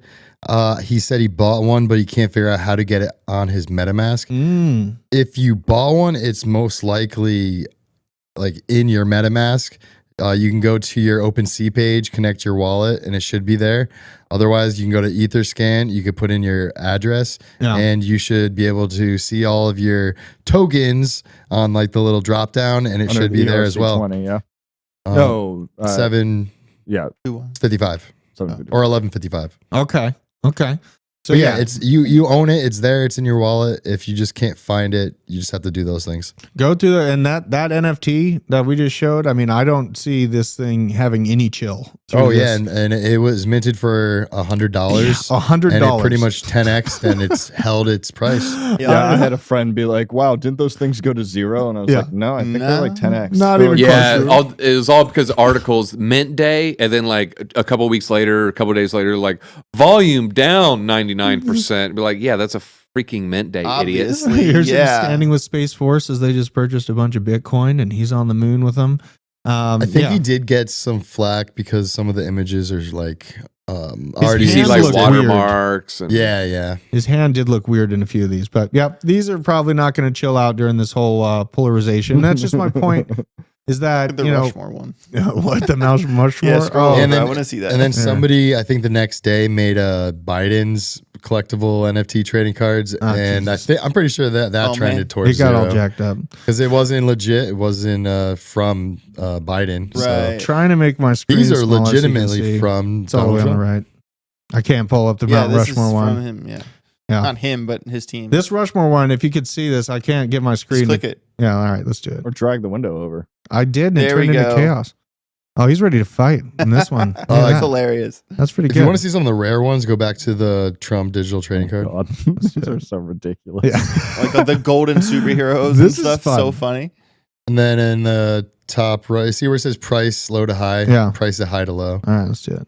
Speaker 1: He said he bought one, but he can't figure out how to get it on his MetaMask. If you bought one, it's most likely like in your MetaMask. You can go to your OpenSea page, connect your wallet, and it should be there. Otherwise, you can go to Etherscan. You could put in your address, and you should be able to see all of your tokens on like the little drop down, and it should be there as well.
Speaker 9: 20, yeah.
Speaker 1: 755 or 1155.
Speaker 2: Okay.
Speaker 1: So yeah, it's you own it. It's there. It's in your wallet. If you just can't find it, you just have to do those things.
Speaker 2: Go to and that NFT that we just showed. I mean, I don't see this thing having any chill.
Speaker 1: Yeah, and it was minted for $100.
Speaker 2: $100,
Speaker 1: and it pretty much 10x, and it's held its price.
Speaker 9: Yeah, I had a friend be like, "Wow, didn't those things go to zero?" And I was like, "No, I think they're like 10x."
Speaker 2: Not even close.
Speaker 8: It was all because of articles mint day, and then like a couple days later, like volume down 99%. Be like, yeah, that's a freaking mint day, idiot.
Speaker 2: Here's him standing with Space Force as they just purchased a bunch of Bitcoin, and he's on the moon with them.
Speaker 1: I think he did get some flack because some of the images are like already
Speaker 8: You see
Speaker 2: hands
Speaker 8: like
Speaker 2: look
Speaker 8: watermarks. And
Speaker 1: yeah.
Speaker 2: His hand did look weird in a few of these, but yep, these are probably not going to chill out during this whole polarization. That's just my point. Is that
Speaker 10: The Rushmore one.
Speaker 2: what the Mount Rushmore?
Speaker 10: Yeah, scroll over.
Speaker 1: And then-
Speaker 10: I want to see that.
Speaker 1: And then somebody, I think the next day, made Biden's collectible NFT trading cards, and I'm pretty sure that trended towards
Speaker 2: it got
Speaker 1: zero.
Speaker 2: all jacked up
Speaker 1: Because it wasn't legit. It wasn't from Biden.
Speaker 10: Right.
Speaker 2: trying to make my screen.
Speaker 1: These are
Speaker 2: smaller so you can
Speaker 1: legitimately
Speaker 2: see.
Speaker 1: from
Speaker 2: It's all the way
Speaker 1: Donald
Speaker 2: on the
Speaker 1: Trump.
Speaker 2: right. I can't pull up the
Speaker 10: Yeah,
Speaker 2: Mount
Speaker 10: this
Speaker 2: Rushmore
Speaker 10: is
Speaker 2: one.
Speaker 10: from him. Yeah.
Speaker 2: Yeah.
Speaker 10: Not him, but his team.
Speaker 2: This Rushmore one, if you could see this, I can't get my screen.
Speaker 10: Just click it.
Speaker 2: Yeah, all right, let's do it.
Speaker 9: Or drag the window over.
Speaker 2: I did, and it
Speaker 10: There we
Speaker 2: turned into
Speaker 10: go.
Speaker 2: chaos. Oh, he's ready to fight in this one. Look at
Speaker 10: Oh, it's
Speaker 2: that.
Speaker 10: hilarious.
Speaker 2: That's pretty
Speaker 1: If
Speaker 2: good.
Speaker 1: you want to see some of the rare ones, go back to the Trump digital trading card.
Speaker 9: God. These are so ridiculous.
Speaker 2: Yeah.
Speaker 10: Like the golden superheroes
Speaker 2: This
Speaker 10: and
Speaker 2: is
Speaker 10: stuff.
Speaker 2: fun.
Speaker 10: So funny.
Speaker 1: And then in the top right, see where it says price low to high?
Speaker 2: Yeah.
Speaker 1: Price at high to low.
Speaker 2: All right, let's do it.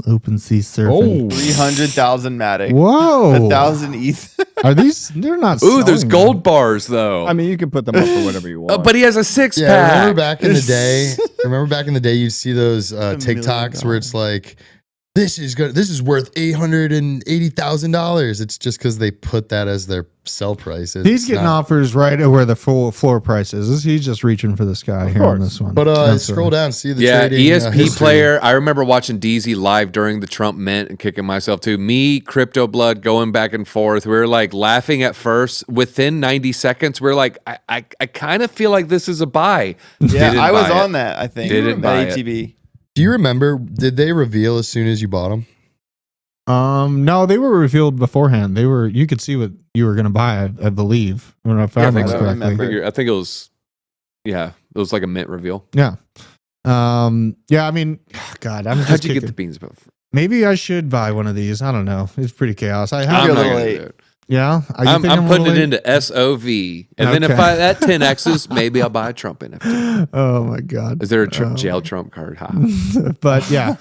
Speaker 2: Open sea surfing.
Speaker 10: 300,000 Matic.
Speaker 2: Whoa.
Speaker 10: 1,000 ETH.
Speaker 2: Are these? They're not.
Speaker 8: Ooh, there's
Speaker 2: selling
Speaker 8: gold
Speaker 2: them.
Speaker 8: bars though.
Speaker 9: I mean, you can put them up for whatever you want.
Speaker 8: But he has a 6
Speaker 1: Yeah,
Speaker 8: pack.
Speaker 1: remember back in the day? You'd see those TikToks where it's like, this is good. This is worth $880,000. It's just because they put that as their sell price. It's
Speaker 2: He's getting
Speaker 1: not-
Speaker 2: offers right at where the full floor price is. He's just reaching for the sky here on
Speaker 9: course.
Speaker 2: this one.
Speaker 1: But
Speaker 2: Absolutely.
Speaker 1: scroll down, see the
Speaker 8: Yeah,
Speaker 1: trading,
Speaker 8: ESP
Speaker 1: history.
Speaker 8: player. I remember watching DZ live during the Trump mint and kicking myself too. Me, Crypto Blood, going back and forth. We were like laughing at first. Within 90 seconds, we are like, I kind of feel like this is a buy.
Speaker 10: Yeah,
Speaker 8: Didn't
Speaker 10: I was
Speaker 8: buy it.
Speaker 10: on that, I think.
Speaker 8: Didn't buy
Speaker 10: at
Speaker 8: it.
Speaker 10: ATB.
Speaker 1: Do you remember? Did they reveal as soon as you bought them?
Speaker 2: No, they were revealed beforehand. They were. You could see what you were going to buy. I believe when I found
Speaker 8: I
Speaker 2: things
Speaker 8: think so.
Speaker 2: correctly.
Speaker 8: I think it was, it was like a mint reveal.
Speaker 2: Yeah. Yeah. I mean, God, I'm just.
Speaker 8: How'd you get
Speaker 2: kicking-
Speaker 8: the beans about?
Speaker 2: Maybe I should buy one of these. I don't know. It's pretty chaos. I
Speaker 10: I'm
Speaker 2: have.
Speaker 10: a
Speaker 8: not
Speaker 10: little
Speaker 8: gonna
Speaker 10: late.
Speaker 8: do it.
Speaker 2: Yeah. You
Speaker 8: I'm
Speaker 2: think a
Speaker 8: putting
Speaker 2: little
Speaker 8: it
Speaker 2: late?
Speaker 8: into SOV, and then if
Speaker 2: Okay.
Speaker 8: that 10x's, maybe I'll buy a Trump NFT.
Speaker 2: Oh my God.
Speaker 8: Is there a jail Trump card? Ha.
Speaker 2: But yeah,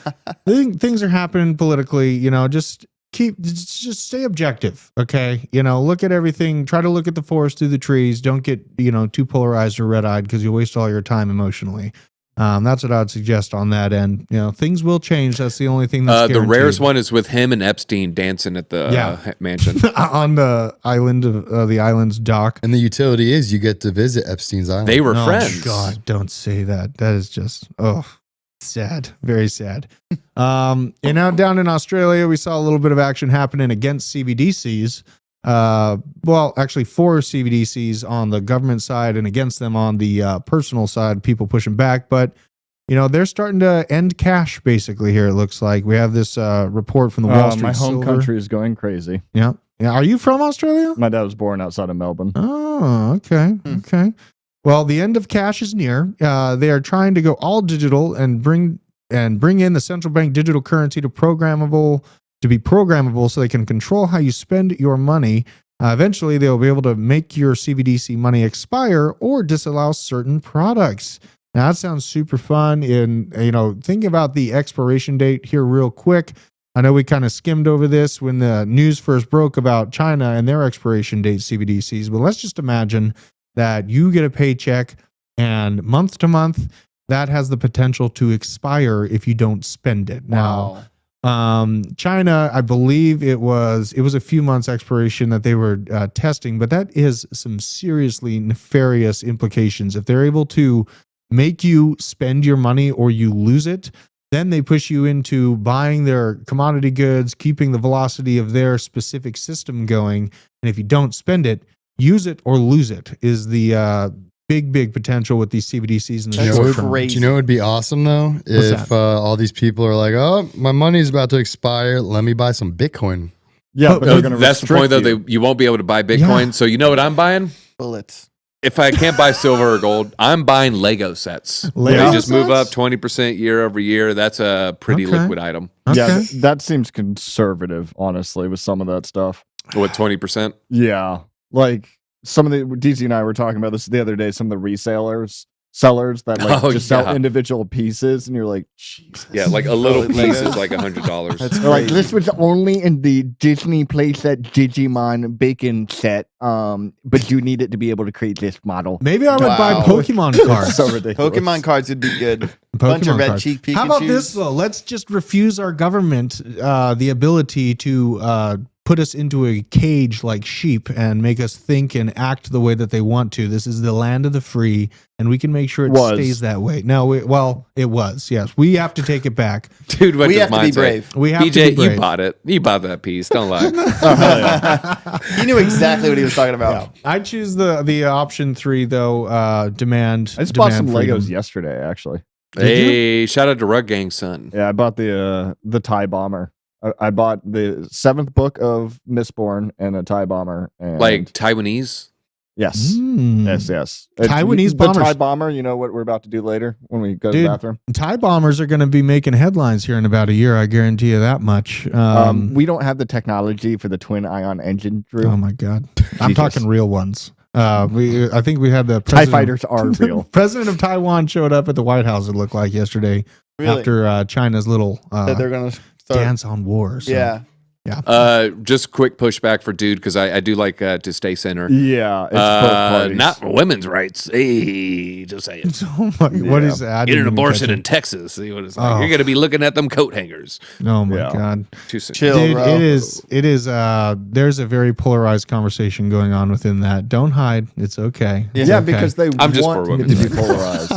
Speaker 2: things are happening politically. Just stay objective. Okay. Look at everything. Try to look at the forest through the trees. Don't get too polarized or red eyed because you'll waste all your time emotionally. That's what I would suggest on that end. Things will change. That's the only thing that's
Speaker 8: The rarest
Speaker 2: guaranteed.
Speaker 8: one is with him and Epstein dancing at the mansion.
Speaker 2: On the island of the island's dock.
Speaker 1: And the utility is you get to visit Epstein's Island.
Speaker 8: They were
Speaker 2: Oh,
Speaker 8: friends.
Speaker 2: God, don't say that. That is just sad, very sad. And now down in Australia, we saw a little bit of action happening against CBDCs. Well, actually, for CBDCs on the government side and against them on the personal side. People pushing back, but they're starting to end cash. Basically, here it looks like we have this report from the Wall Street.
Speaker 9: My home
Speaker 2: Silver.
Speaker 9: country is going crazy.
Speaker 2: Yeah. Are you from Australia?
Speaker 9: My dad was born outside of Melbourne.
Speaker 2: Oh, okay. Okay. Well, the end of cash is near. They are trying to go all digital and bring in the central bank digital currency to be programmable so they can control how you spend your money. Eventually, they'll be able to make your CBDC money expire or disallow certain products. Now, that sounds super fun. And, think about the expiration date here real quick. I know we kind of skimmed over this when the news first broke about China and their expiration date CBDCs, but let's just imagine that you get a paycheck and month to month, that has the potential to expire if you don't spend it. Now, China, I believe it was a few months expiration that they were testing, but that is some seriously nefarious implications. If they're able to make you spend your money or you lose it, then they push you into buying their commodity goods, keeping the velocity of their specific system going. And if you don't spend it, use it or lose it is the big potential with these CBDCs in the short term.
Speaker 1: Do you know it would be awesome though if all these people are like, oh, my money's about to expire. Let me buy some Bitcoin.
Speaker 9: Yeah, but they're going to
Speaker 8: That's the point, though. You won't be able to buy Bitcoin.
Speaker 2: Yeah.
Speaker 8: So you know what I'm buying?
Speaker 10: Bullets.
Speaker 8: If I can't buy silver or gold, I'm buying Lego sets.
Speaker 2: Lego
Speaker 8: They just move up
Speaker 2: sets?
Speaker 8: 20% year over year. That's a pretty
Speaker 2: Okay.
Speaker 8: liquid item.
Speaker 2: Okay.
Speaker 9: Yeah, that seems conservative, honestly, with some of that stuff.
Speaker 8: What, 20%?
Speaker 9: Yeah, like some of the DT and I were talking about this the other day. Some of the resellers sellers that like just
Speaker 8: yeah.
Speaker 9: sell individual pieces, and you're like, Jesus.
Speaker 8: Yeah, like a little piece is like $100.
Speaker 7: They're like, this was only in the Disney playset Digimon bacon set, but you need it to be able to create this model.
Speaker 2: Maybe I would buy Pokemon cards.
Speaker 9: So ridiculous.
Speaker 10: Pokemon cards would be good.
Speaker 2: Pokemon
Speaker 10: Bunch of red
Speaker 2: cards.
Speaker 10: cheek Pikachus.
Speaker 2: How about this though? Let's just refuse our government the ability to put us into a cage like sheep and make us think and act the way that they want to. This is the land of the free, and we can make sure it stays that way. No, it was. Yes, we have to take it back,
Speaker 8: Dude, what
Speaker 10: We
Speaker 8: does
Speaker 10: have to
Speaker 8: mine
Speaker 10: be
Speaker 8: say?
Speaker 10: brave.
Speaker 2: We have to
Speaker 8: BJ,
Speaker 2: be brave.
Speaker 8: you bought it. You bought that piece. Don't lie.
Speaker 10: He knew exactly what he was talking about.
Speaker 2: I choose the option 3 though. Demand.
Speaker 9: I just bought some
Speaker 2: freedom.
Speaker 9: Legos yesterday, actually.
Speaker 8: Hey, shout out to Rug Gang son.
Speaker 9: Yeah, I bought the TIE bomber. I bought the 7th book of Mistborn and a TIE bomber. And
Speaker 8: Like Taiwanese?
Speaker 9: yes, yes.
Speaker 2: Taiwanese
Speaker 9: the
Speaker 2: bombers.
Speaker 9: TIE bomber. You know what we're about to do later when we go to the bathroom.
Speaker 2: TIE bombers are going to be making headlines here in about a year. I guarantee you that much.
Speaker 9: We don't have the technology for the twin ion engine, Drew.
Speaker 2: Oh my God, I'm talking real ones. I think we had the
Speaker 9: TIE fighters are real.
Speaker 2: President of Taiwan showed up at the White House. It looked like yesterday after China's little
Speaker 10: That they're going to start.
Speaker 2: dance on war. So,
Speaker 10: Yeah.
Speaker 2: yeah.
Speaker 8: Just quick pushback for dude because I do like to stay center.
Speaker 9: Yeah, it's both parties.
Speaker 8: Not women's rights. Hey, just saying.
Speaker 2: Oh my, what is that? I
Speaker 8: Get
Speaker 2: didn't
Speaker 8: an
Speaker 2: even
Speaker 8: abortion
Speaker 2: catch
Speaker 8: in
Speaker 2: it.
Speaker 8: Texas. See what it's like.
Speaker 2: Oh.
Speaker 8: You're gonna be looking at them coat hangers.
Speaker 2: Oh my
Speaker 9: Yeah.
Speaker 2: God.
Speaker 8: Too soon.
Speaker 10: Chill,
Speaker 2: Dude,
Speaker 10: bro.
Speaker 2: it is there's a very polarized conversation going on within that. Don't hide. It's okay. It's
Speaker 9: Yeah,
Speaker 2: okay.
Speaker 9: because they
Speaker 8: I'm just
Speaker 9: want
Speaker 8: for
Speaker 9: it to
Speaker 8: women's
Speaker 9: be polarized.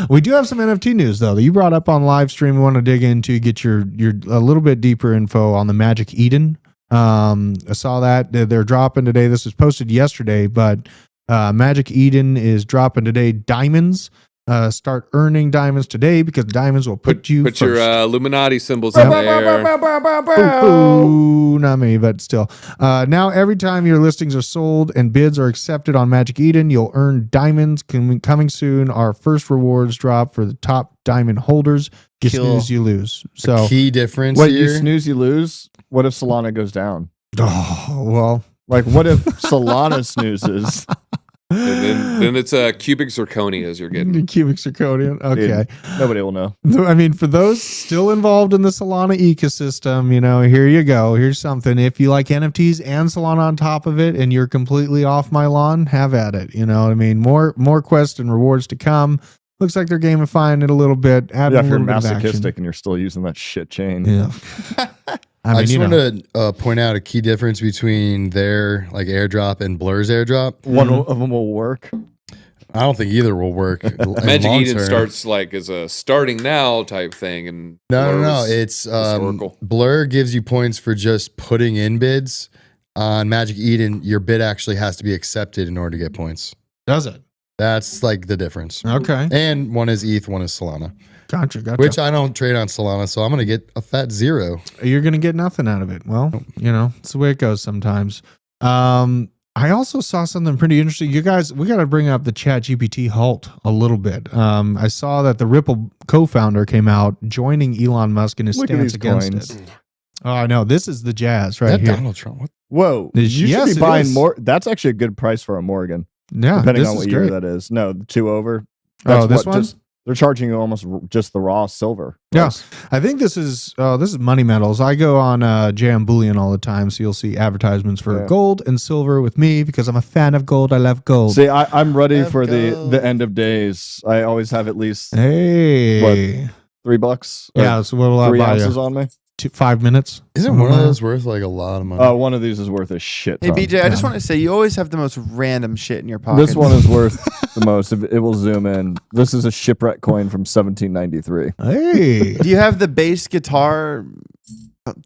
Speaker 2: We do have some NFT news though that you brought up on live stream. We want to dig into, get your a little bit deeper info on the Magic Eden. I saw that they're dropping today. This was posted yesterday, but Magic Eden is dropping today. Diamonds. Start earning diamonds today because diamonds will put you
Speaker 8: Put
Speaker 2: first.
Speaker 8: your Illuminati symbols in there.
Speaker 2: Ooh, not me, but still. Now, every time your listings are sold and bids are accepted on Magic Eden, you'll earn diamonds. Coming soon, our first rewards drop for the top diamond holders. You snooze, you lose. So,
Speaker 1: Key difference
Speaker 9: Wait,
Speaker 1: here.
Speaker 9: you snooze, you lose? What if Solana goes down?
Speaker 2: oh, well.
Speaker 9: Like, what if Solana snoozes?
Speaker 8: And then it's cubic zirconias you're getting.
Speaker 2: Cubic zirconian. Okay.
Speaker 9: Dude, nobody will know.
Speaker 2: I mean, for those still involved in the Solana ecosystem, here you go. Here's something. If you like NFTs and Solana on top of it and you're completely off my lawn, have at it. You know what I mean? More quests and rewards to come. Looks like they're gamifying it a little bit.
Speaker 9: Yeah,
Speaker 2: Adding
Speaker 9: if
Speaker 2: a
Speaker 9: you're
Speaker 2: little bit of action.
Speaker 9: masochistic and you're still using that shit chain.
Speaker 2: Yeah.
Speaker 1: I just want to point out a key difference between their like airdrop and Blur's airdrop.
Speaker 9: One of them will work.
Speaker 1: I don't think either will work.
Speaker 8: Magic Eden starts like as a starting now type thing, and
Speaker 1: No. It's
Speaker 8: historical.
Speaker 1: Blur gives you points for just putting in bids. On Magic Eden, your bid actually has to be accepted in order to get points.
Speaker 2: Does it?
Speaker 1: That's like the difference.
Speaker 2: Okay.
Speaker 1: And one is ETH, one is Solana.
Speaker 2: Gotcha.
Speaker 1: Which I don't trade on Solana, so I'm going to get a fat 0.
Speaker 2: You're going to get nothing out of it. Well, it's the way it goes sometimes. I also saw something pretty interesting. You guys, we got to bring up the ChatGPT halt a little bit. I saw that the Ripple co-founder came out joining Elon Musk in his
Speaker 9: Look at
Speaker 2: stance
Speaker 9: these
Speaker 2: against
Speaker 9: coins.
Speaker 2: it. Oh, I know. This is the jazz right
Speaker 1: That
Speaker 2: here.
Speaker 1: Donald Trump. What?
Speaker 9: Whoa. You
Speaker 2: Yes,
Speaker 9: should
Speaker 2: it
Speaker 9: be buying
Speaker 2: is.
Speaker 9: more. That's actually a good price for a Morgan,
Speaker 2: Yeah,
Speaker 9: depending
Speaker 2: this
Speaker 9: on
Speaker 2: is
Speaker 9: what year
Speaker 2: great.
Speaker 9: that is. No, the 2 over.
Speaker 2: Oh, this one?
Speaker 9: They're charging you almost just the raw silver.
Speaker 2: Yeah,
Speaker 9: price.
Speaker 2: I think this is money metals. I go on JM Bullion all the time, so you'll see advertisements for
Speaker 9: Yeah.
Speaker 2: gold and silver with me because I'm a fan of gold. I love gold.
Speaker 9: See, I'm ready
Speaker 10: Let's
Speaker 9: for
Speaker 10: go.
Speaker 9: the end of days. I always have at least
Speaker 2: Hey,
Speaker 9: $3.
Speaker 2: yeah. So what will I
Speaker 9: 3
Speaker 2: buy
Speaker 9: ounces
Speaker 2: you?
Speaker 9: on me.
Speaker 2: 5 minutes.
Speaker 1: Isn't one of those worth like a lot of money?
Speaker 9: One of these is worth a shit
Speaker 10: Hey,
Speaker 9: ton.
Speaker 10: BJ, I just want to say you always have the most random shit in your pocket.
Speaker 9: This one is worth the most. It will zoom in. This is a shipwreck coin from 1793.
Speaker 2: Hey,
Speaker 10: Do you have the bass guitar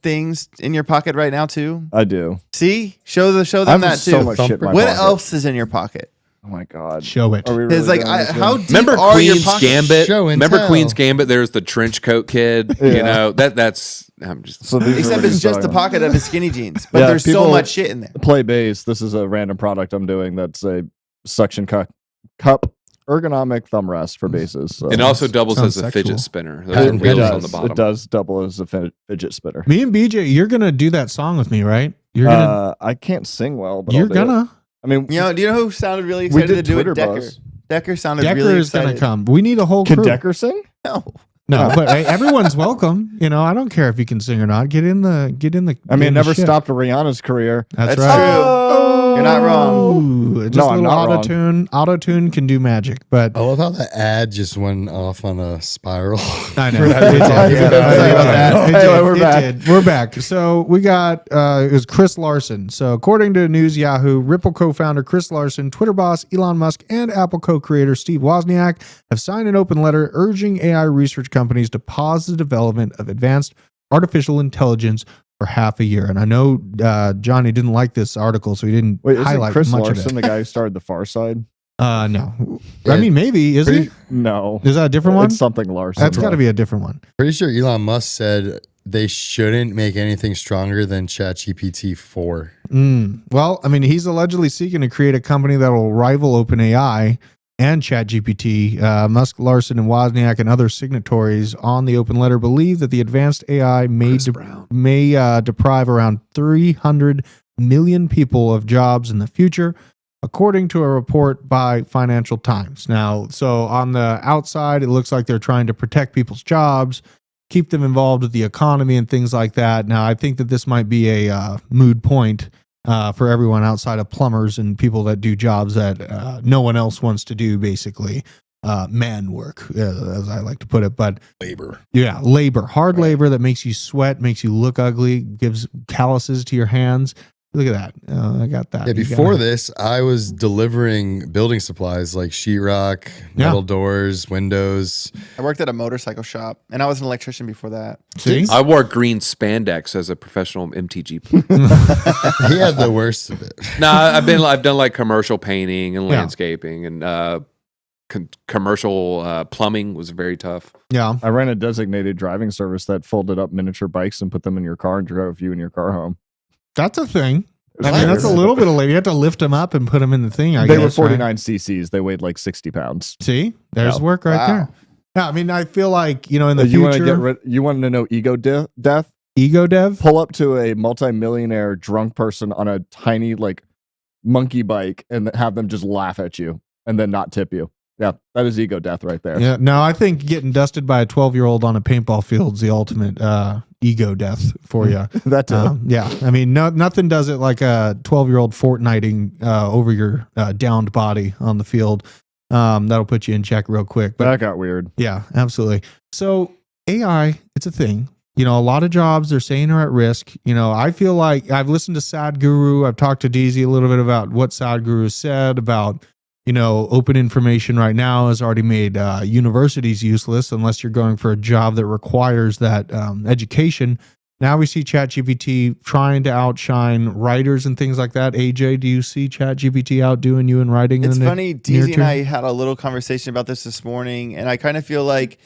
Speaker 10: things in your pocket right now too?
Speaker 9: I do.
Speaker 10: See, show them
Speaker 9: I have
Speaker 10: that
Speaker 9: so
Speaker 10: too.
Speaker 9: much shit in my
Speaker 10: What
Speaker 9: pocket.
Speaker 10: else is in your pocket?
Speaker 9: Oh my god.
Speaker 2: show it.
Speaker 9: Are we really
Speaker 10: It's like,
Speaker 9: doing this
Speaker 10: how
Speaker 9: one?
Speaker 10: deep
Speaker 8: Remember
Speaker 10: are your
Speaker 8: Queen's
Speaker 10: pockets?
Speaker 8: Gambit?
Speaker 1: Show and
Speaker 8: Remember
Speaker 1: tell.
Speaker 8: Queen's Gambit? There's the trench coat kid. You
Speaker 9: Yeah.
Speaker 8: know that's. I'm just.
Speaker 9: So these are
Speaker 10: Except
Speaker 9: what
Speaker 10: it's
Speaker 9: he's
Speaker 10: just the
Speaker 9: talking about.
Speaker 10: pocket of his skinny jeans, but
Speaker 9: Yeah,
Speaker 10: there's so
Speaker 9: people-
Speaker 10: much shit in there.
Speaker 9: Play bass. This is a random product I'm doing. That's a suction cup ergonomic thumb rest for basses. So.
Speaker 8: It also doubles
Speaker 2: Sounds
Speaker 8: as a
Speaker 2: sexual.
Speaker 8: fidget spinner. Those
Speaker 1: It
Speaker 8: are wheels on the
Speaker 9: does.
Speaker 8: bottom.
Speaker 9: It does double as a fidget spinner.
Speaker 2: Me and BJ, you're gonna do that song with me, right? You're gonna.
Speaker 9: I can't sing well, but
Speaker 2: you're
Speaker 9: I'll do it.
Speaker 2: gonna.
Speaker 9: I mean,
Speaker 10: You know, do you know who sounded really
Speaker 9: we
Speaker 10: excited to
Speaker 9: did
Speaker 10: do
Speaker 9: Twitter
Speaker 10: it? Decker.
Speaker 9: buzz.
Speaker 10: Decker sounded
Speaker 2: Decker
Speaker 10: really
Speaker 2: is going
Speaker 10: excited.
Speaker 2: to come. We need a whole
Speaker 9: Can
Speaker 2: crew.
Speaker 9: Decker sing?
Speaker 2: No, but hey, everyone's welcome. You know, I don't care if you can sing or not. Get in the.
Speaker 9: I mean,
Speaker 2: get
Speaker 9: it
Speaker 2: in the
Speaker 9: never
Speaker 2: ship.
Speaker 9: stopped Rihanna's career.
Speaker 2: That's
Speaker 10: That's
Speaker 2: right.
Speaker 10: true. You're not wrong.
Speaker 2: Ooh, just
Speaker 9: No,
Speaker 2: a
Speaker 9: I'm
Speaker 2: little
Speaker 9: not wrong.
Speaker 2: auto-tune. Auto-tune can do magic, but
Speaker 1: I love how the ad just went off on a spiral.
Speaker 2: I know.
Speaker 1: We're not even
Speaker 2: It did.
Speaker 1: talking
Speaker 2: Yeah,
Speaker 1: about
Speaker 2: I
Speaker 1: that.
Speaker 2: know that. It
Speaker 9: Anyway,
Speaker 2: did.
Speaker 9: we're
Speaker 2: It
Speaker 9: back.
Speaker 2: did. We're back. So we got it was Chris Larson. So according to News Yahoo, Ripple co-founder Chris Larson, Twitter boss Elon Musk, and Apple co-creator Steve Wozniak have signed an open letter urging AI research companies to pause the development of advanced artificial intelligence for half a year. And I know Johnny didn't like this article, so he didn't
Speaker 9: Wait, isn't
Speaker 2: highlight
Speaker 9: Chris
Speaker 2: much
Speaker 9: Larson
Speaker 2: of it.
Speaker 9: the guy who started the Far Side?
Speaker 2: No. I mean, maybe is he?
Speaker 9: No.
Speaker 2: Is that a different one?
Speaker 9: It's something Larson.
Speaker 2: That's got to be a different one.
Speaker 1: Pretty sure Elon Musk said they shouldn't make anything stronger than ChatGPT 4.
Speaker 2: Well, I mean, he's allegedly seeking to create a company that will rival OpenAI and ChatGPT. Musk, Larson, and Wozniak and other signatories on the open letter believe that the advanced AI may deprive around 300 million people of jobs in the future, according to a report by Financial Times. Now, so on the outside, it looks like they're trying to protect people's jobs, keep them involved with the economy and things like that. Now, I think that this might be a moot point for everyone outside of plumbers and people that do jobs that no one else wants to do, basically. Man work, as I like to put it. But
Speaker 1: Labor.
Speaker 2: yeah, labor, hard labor that makes you sweat, makes you look ugly, gives calluses to your hands. Look at that. I got that.
Speaker 1: Yeah, before this, I was delivering building supplies like sheetrock, metal doors, windows.
Speaker 10: I worked at a motorcycle shop, and I was an electrician before that.
Speaker 2: See?
Speaker 8: I wore green spandex as a professional MTG.
Speaker 1: He had the worst of it.
Speaker 8: I've done like commercial painting and landscaping and commercial plumbing was very tough.
Speaker 2: Yeah.
Speaker 9: I ran a designated driving service that folded up miniature bikes and put them in your car and drove you in your car home.
Speaker 2: That's a thing. I mean, that's a little bit of labor. You have to lift them up and put them in the thing.
Speaker 9: They were 49 cc's. They weighed like 60 pounds.
Speaker 2: See, there's
Speaker 9: Yeah.
Speaker 2: work right
Speaker 10: Wow.
Speaker 2: there. Yeah, I mean, I feel like, you know, in the
Speaker 9: You want to
Speaker 2: future,
Speaker 9: you want to know ego death?
Speaker 2: ego dev.
Speaker 9: Pull up to a multimillionaire drunk person on a tiny like monkey bike and have them just laugh at you and then not tip you. Yeah, that is ego death right there.
Speaker 2: Yeah, no, I think getting dusted by a 12-year-old on a paintball field's the ultimate ego death for you.
Speaker 9: That too.
Speaker 2: Yeah, I mean, nothing does it like a 12-year-old Fortniting over your downed body on the field. That'll put you in check real quick. But
Speaker 9: that got weird.
Speaker 2: yeah, absolutely. So AI, it's a thing. You know, a lot of jobs they're saying are at risk. You know, I feel like I've listened to Sad Guru. I've talked to DZ a little bit about what Sad Guru said about, you know, open information right now has already made universities useless unless you're going for a job that requires that education. Now we see ChatGPT trying to outshine writers and things like that. AJ, do you see ChatGPT outdoing you in writing?
Speaker 10: It's
Speaker 2: in the
Speaker 10: funny,
Speaker 2: near
Speaker 10: DZ and
Speaker 2: term?
Speaker 10: I had a little conversation about this morning, and I kind of feel like,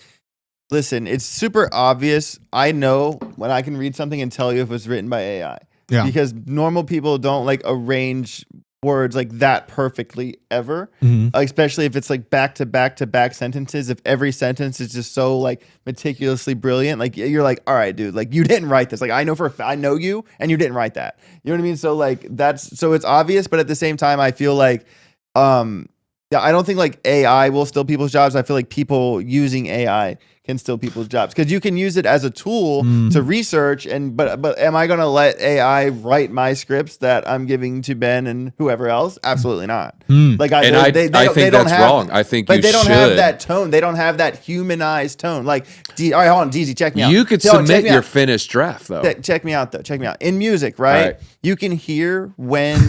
Speaker 10: listen, it's super obvious. I know when I can read something and tell you if it's written by AI.
Speaker 2: Yeah.
Speaker 10: Because normal people don't like arrange words like that perfectly ever, especially if it's like back to back to back sentences. If every sentence is just so like meticulously brilliant, like you're like, all right, dude, like you didn't write this. Like I know you and you didn't write that. You know what I mean? So like so it's obvious, but at the same time, I feel like yeah, I don't think like AI will steal people's jobs. I feel like people using AI can steal people's jobs because you can use it as a tool to research. But am I going to let AI write my scripts that I'm giving to Ben and whoever else? Absolutely not. Like
Speaker 8: I think that's wrong. I think
Speaker 10: like
Speaker 8: you
Speaker 10: they don't
Speaker 8: should.
Speaker 10: have that tone. They don't have that humanized tone. Like, all right, hold on, DZ, check me out.
Speaker 8: You could submit your finished draft though.
Speaker 10: Check me out though. Check me out. In music, right? You can hear when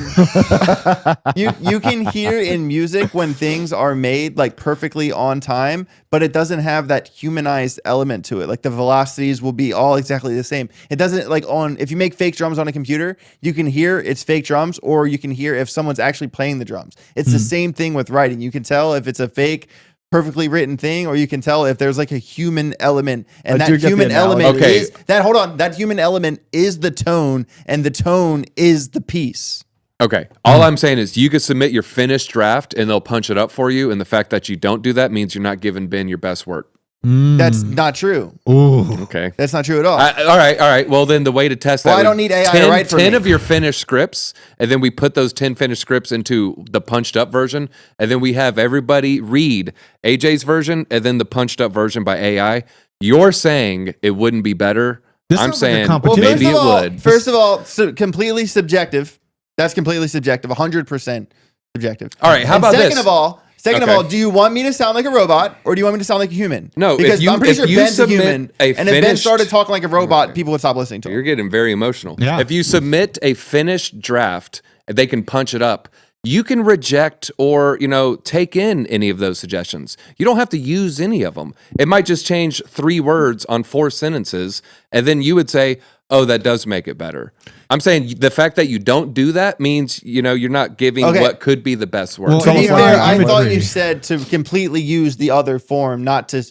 Speaker 10: you can hear in music when things are made like perfectly on time, but it doesn't have that humanized element to it. Like the velocities will be all exactly the same. It doesn't like if you make fake drums on a computer, you can hear it's fake drums, or you can hear if someone's actually playing the drums. It's the same thing with writing. You can tell if it's a fake perfectly written thing, or you can tell if there's like a human element, and that human element is that. Hold on, that human element is the tone, and the tone is the piece.
Speaker 8: Okay. All I'm saying is you could submit your finished draft and they'll punch it up for you. And the fact that you don't do that means you're not giving Ben your best work.
Speaker 10: That's not true.
Speaker 2: Ooh.
Speaker 8: Okay.
Speaker 10: That's not true at all.
Speaker 8: All right. Well, then the way to test that.
Speaker 10: Well, I don't need AI to
Speaker 8: 10,
Speaker 10: write for
Speaker 8: 10
Speaker 10: me.
Speaker 8: of your finished scripts, and then we put those 10 finished scripts into the punched up version, and then we have everybody read AJ's version and then the punched up version by AI. You're saying it wouldn't be better.
Speaker 2: This
Speaker 8: I'm
Speaker 2: sounds like a
Speaker 8: saying
Speaker 2: competition.
Speaker 8: maybe it would.
Speaker 10: First of all, completely subjective. That's completely subjective. 100% subjective.
Speaker 8: All right. How
Speaker 10: And
Speaker 8: about
Speaker 10: second
Speaker 8: this?
Speaker 10: of all,
Speaker 8: Okay.
Speaker 10: do you want me to sound like a robot or do you want me to sound like a human?
Speaker 8: No,
Speaker 10: because
Speaker 8: if
Speaker 10: I'm pretty
Speaker 8: you
Speaker 10: sure Ben's a
Speaker 8: submit
Speaker 10: human,
Speaker 8: a
Speaker 10: and if Ben
Speaker 8: finished-
Speaker 10: started talking like a robot, people would stop listening to him.
Speaker 8: You're getting very emotional.
Speaker 2: Yeah.
Speaker 8: If you submit a finished draft, they can punch it up. You can reject or, take in any of those suggestions. You don't have to use any of them. It might just change 3 words on 4 sentences, and then you would say, "Oh, that does make it better." I'm saying the fact that you don't do that means, you're not giving
Speaker 10: Okay.
Speaker 8: what could be the best word.
Speaker 2: Well,
Speaker 10: To be
Speaker 2: AI
Speaker 10: fair, I
Speaker 2: imagery.
Speaker 10: thought you said to completely use the other form, not to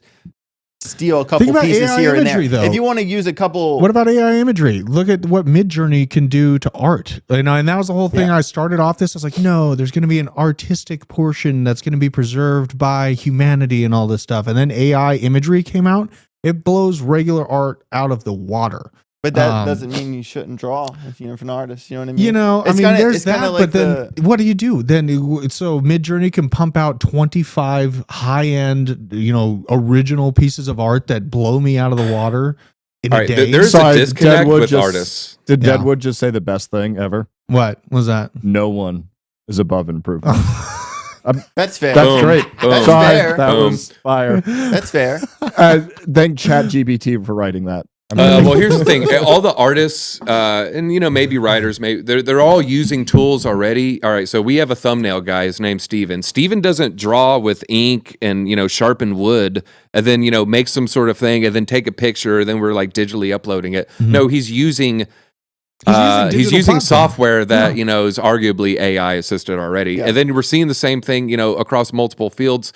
Speaker 10: steal a couple
Speaker 2: Think about
Speaker 10: pieces
Speaker 2: AI
Speaker 10: here and there.
Speaker 2: imagery, though.
Speaker 10: If you want to use a couple,
Speaker 2: What about AI imagery? Look at what Midjourney can do to art. And that was the whole thing. I started off this. I was like, no, there's going to be an artistic portion that's going to be preserved by humanity and all this stuff. And then AI imagery came out. It blows regular art out of the water.
Speaker 10: but that doesn't mean you shouldn't draw if you're an artist. You know what I mean?
Speaker 2: There's that.
Speaker 10: kinda
Speaker 2: But then what do you do? Then so Midjourney can pump out 25 high-end, original pieces of art that blow me out of the water in
Speaker 8: All
Speaker 2: a
Speaker 8: right,
Speaker 2: day.
Speaker 8: there's a disconnect with artists.
Speaker 9: Did
Speaker 2: Yeah.
Speaker 9: Deadwood just say the best thing ever?
Speaker 2: What was that?
Speaker 9: No one is above improvement.
Speaker 10: That's fair.
Speaker 9: That's
Speaker 8: Boom.
Speaker 9: great.
Speaker 8: Boom.
Speaker 10: That's
Speaker 9: Sorry,
Speaker 10: fair.
Speaker 9: that
Speaker 8: Boom.
Speaker 9: was fire.
Speaker 10: That's fair.
Speaker 9: Thank ChatGPT for writing that.
Speaker 8: Well, here's the thing: all the artists, and maybe writers, they're all using tools already. All right, so we have a thumbnail guy. His name's Steven. Steven doesn't draw with ink and sharpen wood, and then make some sort of thing, and then take a picture, and then we're like digitally uploading it.
Speaker 2: Mm-hmm.
Speaker 8: No, he's using. He's
Speaker 2: digital
Speaker 8: using
Speaker 2: platform.
Speaker 8: software that is arguably AI assisted already,
Speaker 10: Yeah.
Speaker 8: and then we're seeing the same thing across multiple fields.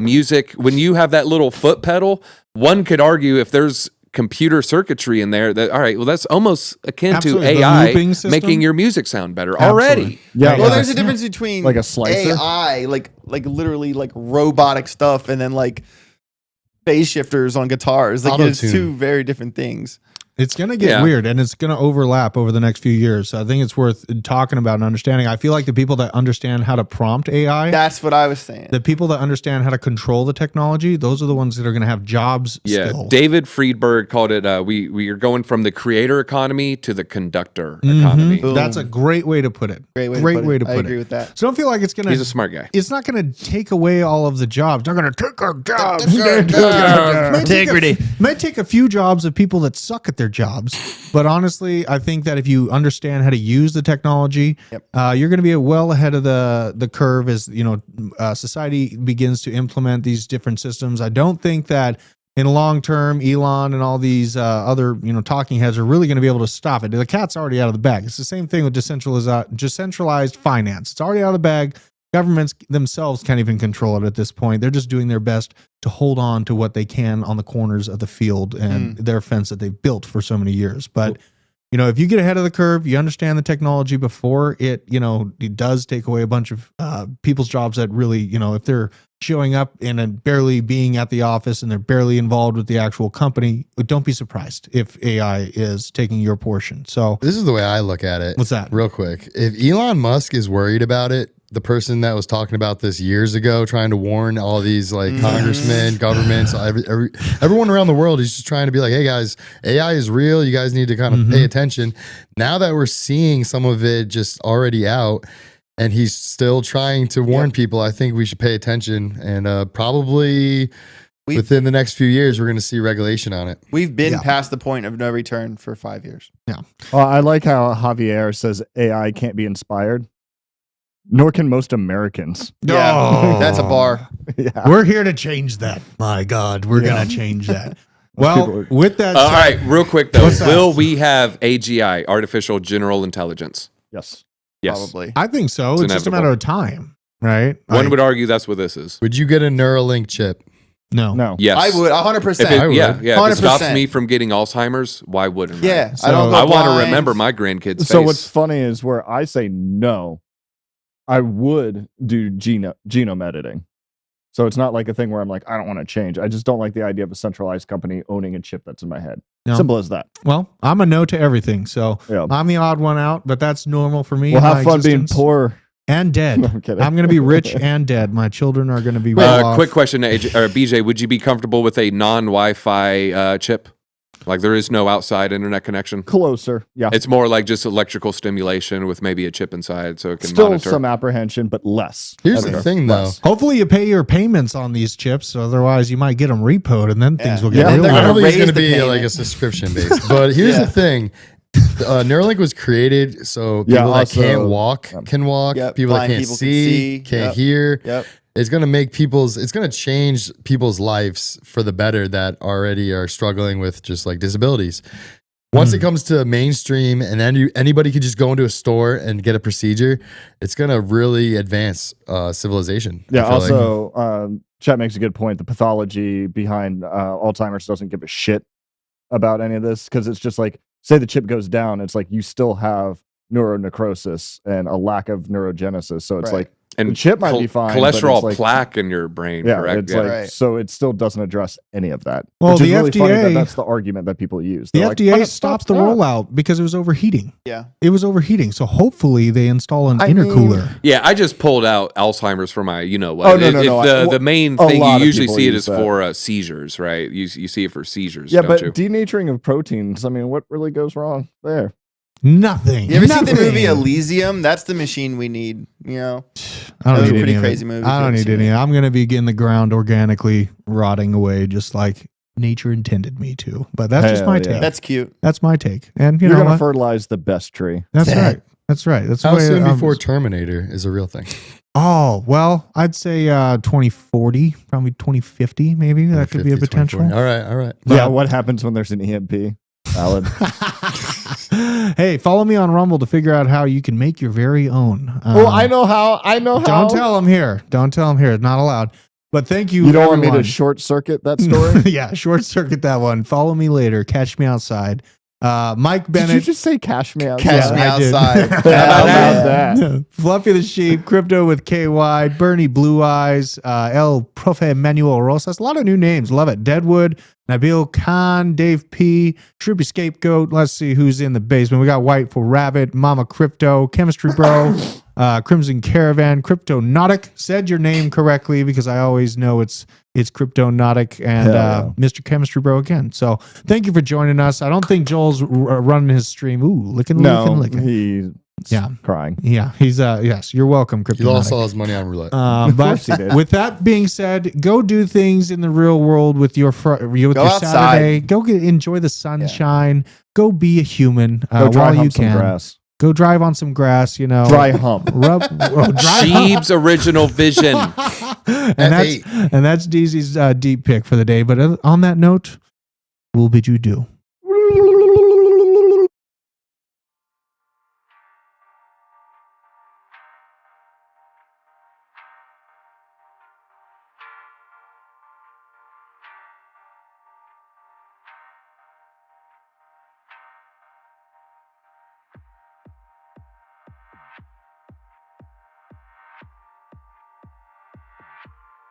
Speaker 8: Music, when you have that little foot pedal, one could argue if there's computer circuitry in there that that's almost akin
Speaker 2: Absolutely.
Speaker 8: to
Speaker 2: The
Speaker 8: AI
Speaker 2: looping system?
Speaker 8: making your music sound better
Speaker 2: Absolutely.
Speaker 8: already.
Speaker 9: Yeah,
Speaker 10: Well,
Speaker 9: yeah.
Speaker 10: there's a difference between
Speaker 9: Like a slicer?
Speaker 10: AI, like literally like robotic stuff, and then like phase shifters on guitars. Like it's
Speaker 1: Auto-tune.
Speaker 10: 2 very different things.
Speaker 2: It's going to get
Speaker 8: Yeah.
Speaker 2: weird, and it's going to overlap over the next few years. So I think it's worth talking about and understanding. I feel like the people that understand how to prompt AI,
Speaker 10: That's what I was saying.
Speaker 2: the people that understand how to control the technology, those are the ones that are going to have jobs
Speaker 8: Yeah,
Speaker 2: still.
Speaker 8: David Friedberg called it. We are going from the creator economy to the conductor economy.
Speaker 10: Boom.
Speaker 2: That's a great way to put it.
Speaker 10: Great way to put it. I agree with that.
Speaker 2: So I don't feel like it's going to.
Speaker 8: He's a smart guy.
Speaker 2: It's not going to take away all of the jobs. It's not going to take our jobs.
Speaker 10: Integrity.
Speaker 2: Might take a few jobs of people that suck at their jobs, but honestly, I think that if you understand how to use the technology, you're going to be well ahead of the curve as society begins to implement these different systems. I don't think that in long term, Elon and all these other talking heads are really going to be able to stop it. The cat's already out of the bag. It's the same thing with decentralized finance. It's already out of the bag. Governments themselves can't even control it at this point. They're just doing their best to hold on to what they can on the corners of the field and their fence that they've built for so many years. But if you get ahead of the curve, you understand the technology before it does take away a bunch of people's jobs that really, if they're showing up and barely being at the office and they're barely involved with the actual company, don't be surprised if AI is taking your portion. So
Speaker 1: This is the way I look at it.
Speaker 2: What's that?
Speaker 1: Real quick. If Elon Musk is worried about it, the person that was talking about this years ago, trying to warn all these congressmen, governments, everyone around the world, he's just trying to be like, hey guys, AI is real. You guys need to kind of pay attention. Now that we're seeing some of it just already out, and he's still trying to warn people, I think we should pay attention. And probably within the next few years, we're going to see regulation on it.
Speaker 10: We've been past the point of no return for 5 years.
Speaker 2: Yeah.
Speaker 9: I like how Javier says AI can't be inspired, nor can most Americans.
Speaker 10: Yeah,
Speaker 2: Oh.
Speaker 10: that's a bar.
Speaker 9: Yeah.
Speaker 2: We're here to change that. My God, we're going to change that. Well, with that
Speaker 8: All
Speaker 2: said,
Speaker 8: right, real quick though,
Speaker 2: What's that?
Speaker 8: will we have AGI, artificial general intelligence?
Speaker 9: Yes.
Speaker 8: Yes.
Speaker 10: Probably.
Speaker 2: I think so. It's just a
Speaker 8: inevitable.
Speaker 2: matter of time, right?
Speaker 8: One would argue that's what this is.
Speaker 1: Would you get a Neuralink chip?
Speaker 2: No.
Speaker 9: No.
Speaker 8: Yes,
Speaker 10: I would 100%.
Speaker 8: If it, yeah. If it stops
Speaker 10: 100%.
Speaker 8: me from getting Alzheimer's, why wouldn't I?
Speaker 10: Yeah,
Speaker 2: So-
Speaker 10: I don't.
Speaker 8: I want to remember my grandkids'
Speaker 9: So
Speaker 8: face.
Speaker 9: what's funny is where I say no, I would do genome editing. So it's not like a thing where I'm like, I don't want to change. I just don't like the idea of a centralized company owning a chip that's in my head.
Speaker 2: No.
Speaker 9: Simple as that.
Speaker 2: Well, I'm a no to everything, so
Speaker 9: Yeah.
Speaker 2: I'm the odd one out, but that's normal for me.
Speaker 9: We'll
Speaker 2: in
Speaker 9: have
Speaker 2: my
Speaker 9: fun
Speaker 2: existence.
Speaker 9: being poor.
Speaker 2: And dead.
Speaker 9: No, I'm kidding.
Speaker 2: I'm going to be rich and dead. My children are going to be well off.
Speaker 8: Quick question to BJ. Would you be comfortable with a non-Wi-Fi chip? Like there is no outside internet connection?
Speaker 9: Closer, yeah.
Speaker 8: It's more like just electrical stimulation with maybe a chip inside so it can
Speaker 9: Still
Speaker 8: monitor.
Speaker 9: some apprehension, but less.
Speaker 1: Here's the thing, though.
Speaker 2: Hopefully you pay your payments on these chips, otherwise you might get them repoed, and then things will get
Speaker 10: Yeah,
Speaker 2: real.
Speaker 10: they're
Speaker 1: I
Speaker 10: gonna
Speaker 1: don't think it's
Speaker 10: raise
Speaker 1: going to
Speaker 10: the
Speaker 1: be
Speaker 10: payment.
Speaker 1: like a subscription based. But here's the thing. Neuralink was created so people that
Speaker 9: also-
Speaker 1: can't walk can walk.
Speaker 10: Yep,
Speaker 1: People that
Speaker 10: blind
Speaker 1: can't
Speaker 10: people can
Speaker 1: see,
Speaker 10: see.
Speaker 1: can't
Speaker 10: Yep.
Speaker 1: hear.
Speaker 10: Yep.
Speaker 1: It's going to change people's lives for the better that already are struggling with just like disabilities. Once it comes to mainstream and then anybody could just go into a store and get a procedure, it's going to really advance civilization. I
Speaker 9: Yeah,
Speaker 1: feel like.
Speaker 9: also, chat makes a good point. The pathology behind Alzheimer's doesn't give a shit about any of this because it's just like, say the chip goes down, it's like you still have neuronecrosis and a lack of neurogenesis. So it's
Speaker 10: Right.
Speaker 9: like,
Speaker 8: and
Speaker 9: the chip might be fine, but
Speaker 8: Cholesterol
Speaker 9: it's like-
Speaker 8: plaque in your brain,
Speaker 9: yeah,
Speaker 8: correct?
Speaker 9: it's like,
Speaker 10: Right.
Speaker 9: so it still doesn't address any of that.
Speaker 2: Well,
Speaker 9: which is
Speaker 2: the
Speaker 9: really funny
Speaker 2: FDA
Speaker 9: that's the argument that people use.
Speaker 2: The
Speaker 9: They're like,
Speaker 2: FDA
Speaker 9: "But
Speaker 2: stopped the
Speaker 9: stop."
Speaker 2: rollout because it was overheating.
Speaker 10: Yeah.
Speaker 2: It was overheating. So hopefully they install an
Speaker 9: I mean-
Speaker 2: intercooler.
Speaker 8: Yeah, I just pulled out Alzheimer's for my, you know what?
Speaker 9: Oh, no.
Speaker 8: The main
Speaker 9: A
Speaker 8: thing
Speaker 9: lot
Speaker 8: you
Speaker 9: of
Speaker 8: usually
Speaker 9: people
Speaker 8: see it
Speaker 9: use
Speaker 8: is
Speaker 9: that.
Speaker 8: for seizures, right? You see it for seizures,
Speaker 9: Yeah,
Speaker 8: don't
Speaker 9: but
Speaker 8: you?
Speaker 9: denaturing of proteins, I mean, what really goes wrong there?
Speaker 2: Nothing.
Speaker 10: You ever seen the
Speaker 2: Nothing.
Speaker 10: movie Elysium? That's the machine we need. You know,
Speaker 2: I
Speaker 10: That
Speaker 2: don't
Speaker 10: was a
Speaker 2: need
Speaker 10: pretty
Speaker 2: any of
Speaker 10: crazy
Speaker 2: it.
Speaker 10: movie.
Speaker 2: I don't
Speaker 10: If
Speaker 2: need
Speaker 10: you've
Speaker 2: any.
Speaker 10: seen
Speaker 2: I'm going to be in the ground organically rotting away just like nature intended me to. But that's just
Speaker 9: Hell
Speaker 2: my
Speaker 9: yeah.
Speaker 2: take.
Speaker 10: That's cute.
Speaker 2: That's my take. And you
Speaker 9: You're
Speaker 2: know
Speaker 9: going to
Speaker 2: what?
Speaker 9: fertilize the best tree.
Speaker 2: That's right. That's right. That's
Speaker 1: How
Speaker 2: the way
Speaker 1: soon
Speaker 2: I'm-
Speaker 1: before Terminator is a real thing?
Speaker 2: Oh, well, I'd say 2040, probably 2050, maybe. That could be a
Speaker 1: 50,
Speaker 2: potential.
Speaker 1: 2040. All right.
Speaker 9: Yeah, what happens when there's an EMP? Valid.
Speaker 2: Hey, follow me on Rumble to figure out how you can make your very own.
Speaker 9: Oh, I know how.
Speaker 2: Don't tell them here. Don't tell them here. It's not allowed. But thank you.
Speaker 9: You don't want me to
Speaker 2: everyone.
Speaker 9: short circuit that story?
Speaker 2: Yeah, short circuit that one. Follow me later. Catch me outside. Mike
Speaker 9: Did
Speaker 2: Bennett.
Speaker 9: you just say cash me outside?
Speaker 10: Catch me
Speaker 2: I did.
Speaker 10: outside.
Speaker 9: How about that?
Speaker 2: Fluffy the Sheep, Crypto with KY, Bernie Blue Eyes, El Profe Manuel Rosas. A lot of new names. Love it. Deadwood, Nabil Khan, Dave P, Shrimpy Scapegoat. Let's see who's in the basement. We got Whiteful Rabbit, Mama Crypto, Chemistry Bro, Crimson Caravan, Cryptonautic. Said your name correctly because I always know it's Cryptonautic and
Speaker 9: Hell
Speaker 2: Mr. Chemistry Bro again. So thank you for joining us. I don't think Joel's running his stream. Ooh, licking.
Speaker 9: He's
Speaker 2: Yeah.
Speaker 9: crying.
Speaker 2: Yeah, he's yes, you're welcome,
Speaker 1: He lost
Speaker 2: Cryptonautic.
Speaker 1: all his money on roulette.
Speaker 2: But
Speaker 9: course he did.
Speaker 2: with that being said, go do things in the real world with your your
Speaker 10: outside.
Speaker 2: Saturday. Go enjoy the sunshine. Go be a human
Speaker 9: Go dry
Speaker 2: while you
Speaker 9: hump some
Speaker 2: can.
Speaker 9: grass.
Speaker 2: Go drive on some grass. You know,
Speaker 9: Dry hump.
Speaker 2: Rub, dry hump.
Speaker 8: Sheeb's original vision.
Speaker 2: And that's DZ's deep pick for the day. But on that note, we'll bid you do.